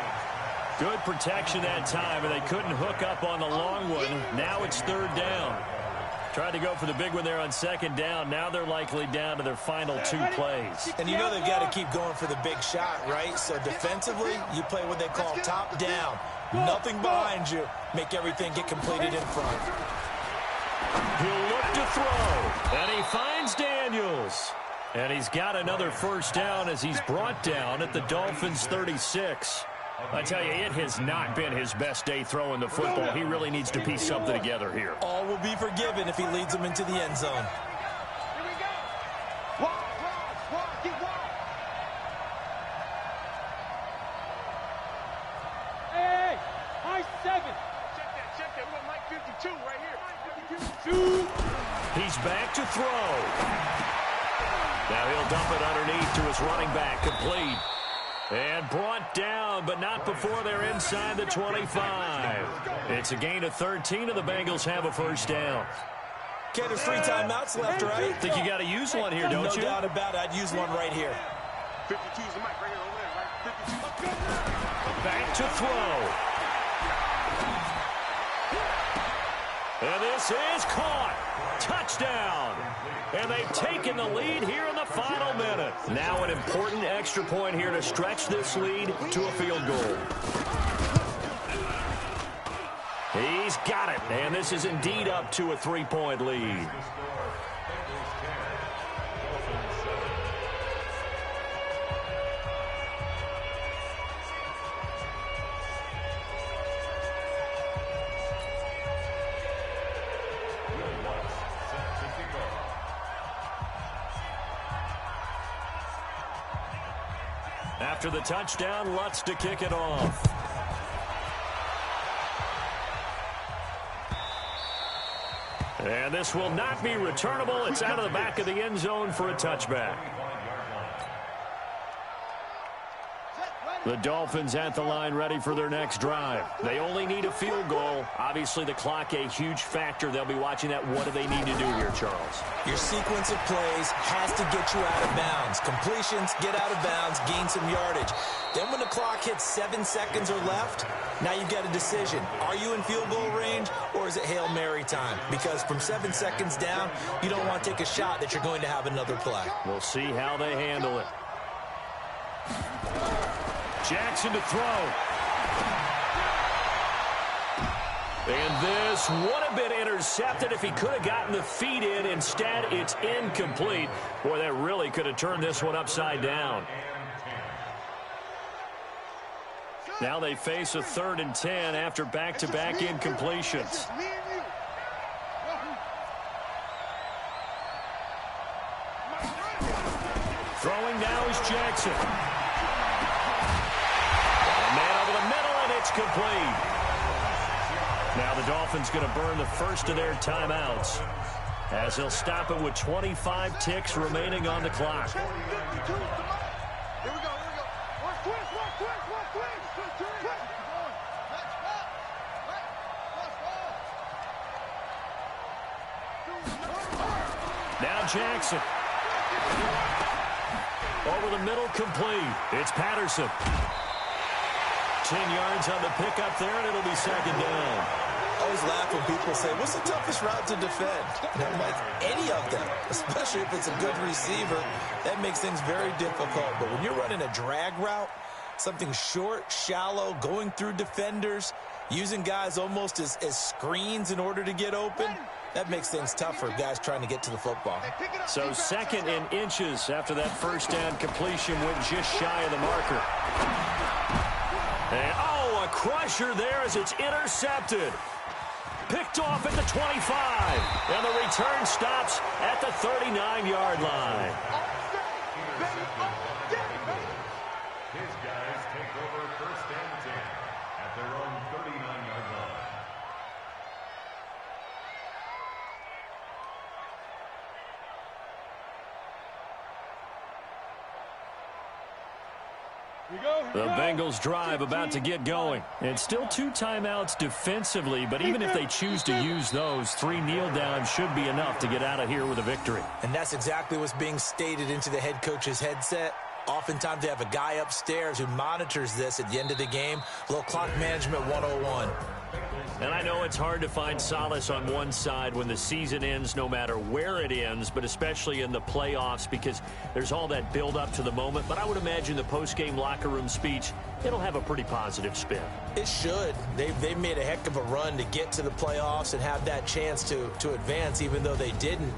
Good protection that time, and they couldn't hook up on the long one. Now it's 3rd down. Tried to go for the big one there on 2nd down. Now they're likely down to their final 2 plays. And you know they've got to keep going for the big shot, right? So defensively, you play what they call top down. Nothing behind you. Make everything get completed in front. He'll look to throw. And he finds Daniels. And he's got another 1st down as he's brought down at the Dolphins' 36. I tell you, it has not been his best day throwing the football. He really needs to piece something together here. All will be forgiven if he leads them into the end zone. Here we go. Wide, get wide. Hey, high 7. Check that. We got Mike 52 right here. 2. He's back to throw. Now he'll dump it underneath to his running back, complete. And brought down, but not before they're inside the 25. It's a gain of 13, and the Bengals have a 1st down. Okay, there's 3 timeouts left, right? Think you got to use one here, don't you? No doubt about it. I'd use one right here. 52 is the mic right here over there, right? 52. Back to throw. And this is caught. Touchdown. And they've taken the lead here in the final minute. Now an important extra point here to stretch this lead to a field goal. He's got it, and this is indeed up to a 3-point lead. After the touchdown, Lutz to kick it off. And this will not be returnable. It's out of the back of the end zone for a touchback. The Dolphins at the line ready for their next drive. They only need a field goal. Obviously, the clock a huge factor. They'll be watching that. What do they need to do here, Charles? Your sequence of plays has to get you out of bounds. Completions, get out of bounds, gain some yardage. Then when the clock hits 7 seconds or left, now you've got a decision. Are you in field goal range or is it Hail Mary time? Because from 7 seconds down, you don't want to take a shot that you're going to have another play. We'll see how they handle it. Jackson to throw. And this would have been intercepted if he could have gotten the feet in. Instead, it's incomplete. Boy, that really could have turned this one upside down. Now they face a 3rd and 10 after back-to-back incompletions. Throwing now is Jackson. It's complete. Now the Dolphins going to burn the first of their timeouts as they'll stop it with 25 ticks remaining on the clock. Here we go. Now Jackson. Over the middle, complete. It's Patterson. 10 yards on the pickup there, and it'll be 2nd down. I always laugh when people say, what's the toughest route to defend? And I'm like, any of them, especially if it's a good receiver. That makes things very difficult. But when you're running a drag route, something short, shallow, going through defenders, using guys almost as screens in order to get open, that makes things tough for guys trying to get to the football. So 2nd and inches after that first down completion went just shy of the marker. And, a crusher there as it's intercepted. Picked off at the 25. And the return stops at the 39-yard line. His guys take over 1st and 10 at their own 39-yard line. The Bengals drive about to get going. And still 2 timeouts defensively, but even if they choose to use those, 3 kneel downs should be enough to get out of here with a victory. And that's exactly what's being stated into the head coach's headset. Oftentimes they have a guy upstairs who monitors this at the end of the game. A little clock management 101. And I know it's hard to find solace on one side when the season ends, no matter where it ends, but especially in the playoffs because there's all that build up to the moment. But I would imagine the post-game locker room speech, it'll have a pretty positive spin. It should. They've made a heck of a run to get to the playoffs and have that chance to advance, even though they didn't.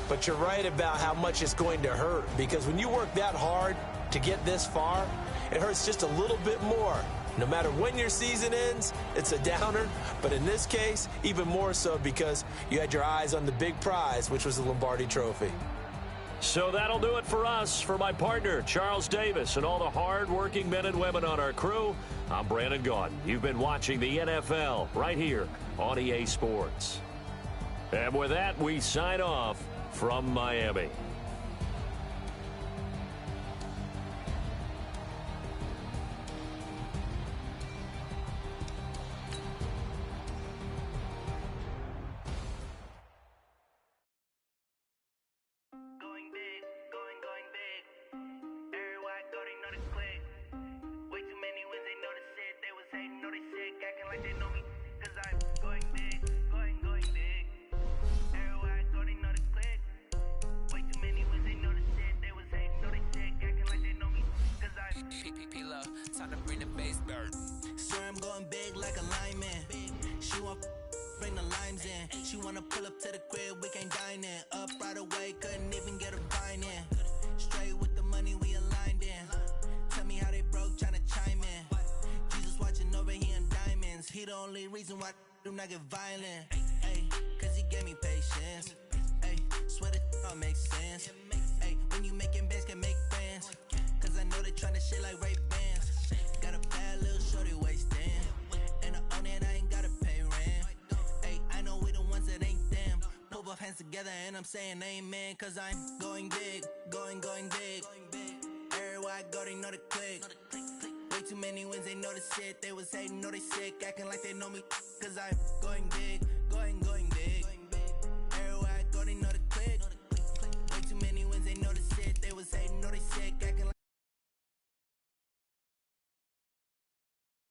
But you're right about how much it's going to hurt because when you work that hard to get this far, it hurts just a little bit more. No matter when your season ends, it's a downer. But in this case, even more so because you had your eyes on the big prize, which was the Lombardi Trophy. So that'll do it for us. For my partner, Charles Davis, and all the hard-working men and women on our crew, I'm Brandon Gaudin. You've been watching the NFL right here on EA Sports. And with that, we sign off from Miami. Time to bring the bass bird. Swear I'm going big like a lineman. She want limes in. She wanna pull up to the crib, we can't dine in. Up right away, couldn't even get a vine in. Straight with the money, we aligned in. Tell me how they broke, tryna chime in. Jesus watching over, he in diamonds. He the only reason why do not get violent. Ay, cause he gave me patience. Ay, swear that all makes sense. Ay, when you making bands, can make friends. Cause I know they tryna shit like Ray Bans. Got a bad little shorty wasting. And I own it, I ain't gotta pay rent. Ay, I know we the ones that ain't them. Put both hands together and I'm saying amen. Cause I'm going big, going big. Everywhere I go, they know the click. Way too many wins, they know the shit. They was hating, know they sick, acting like they know me. Cause I'm going big,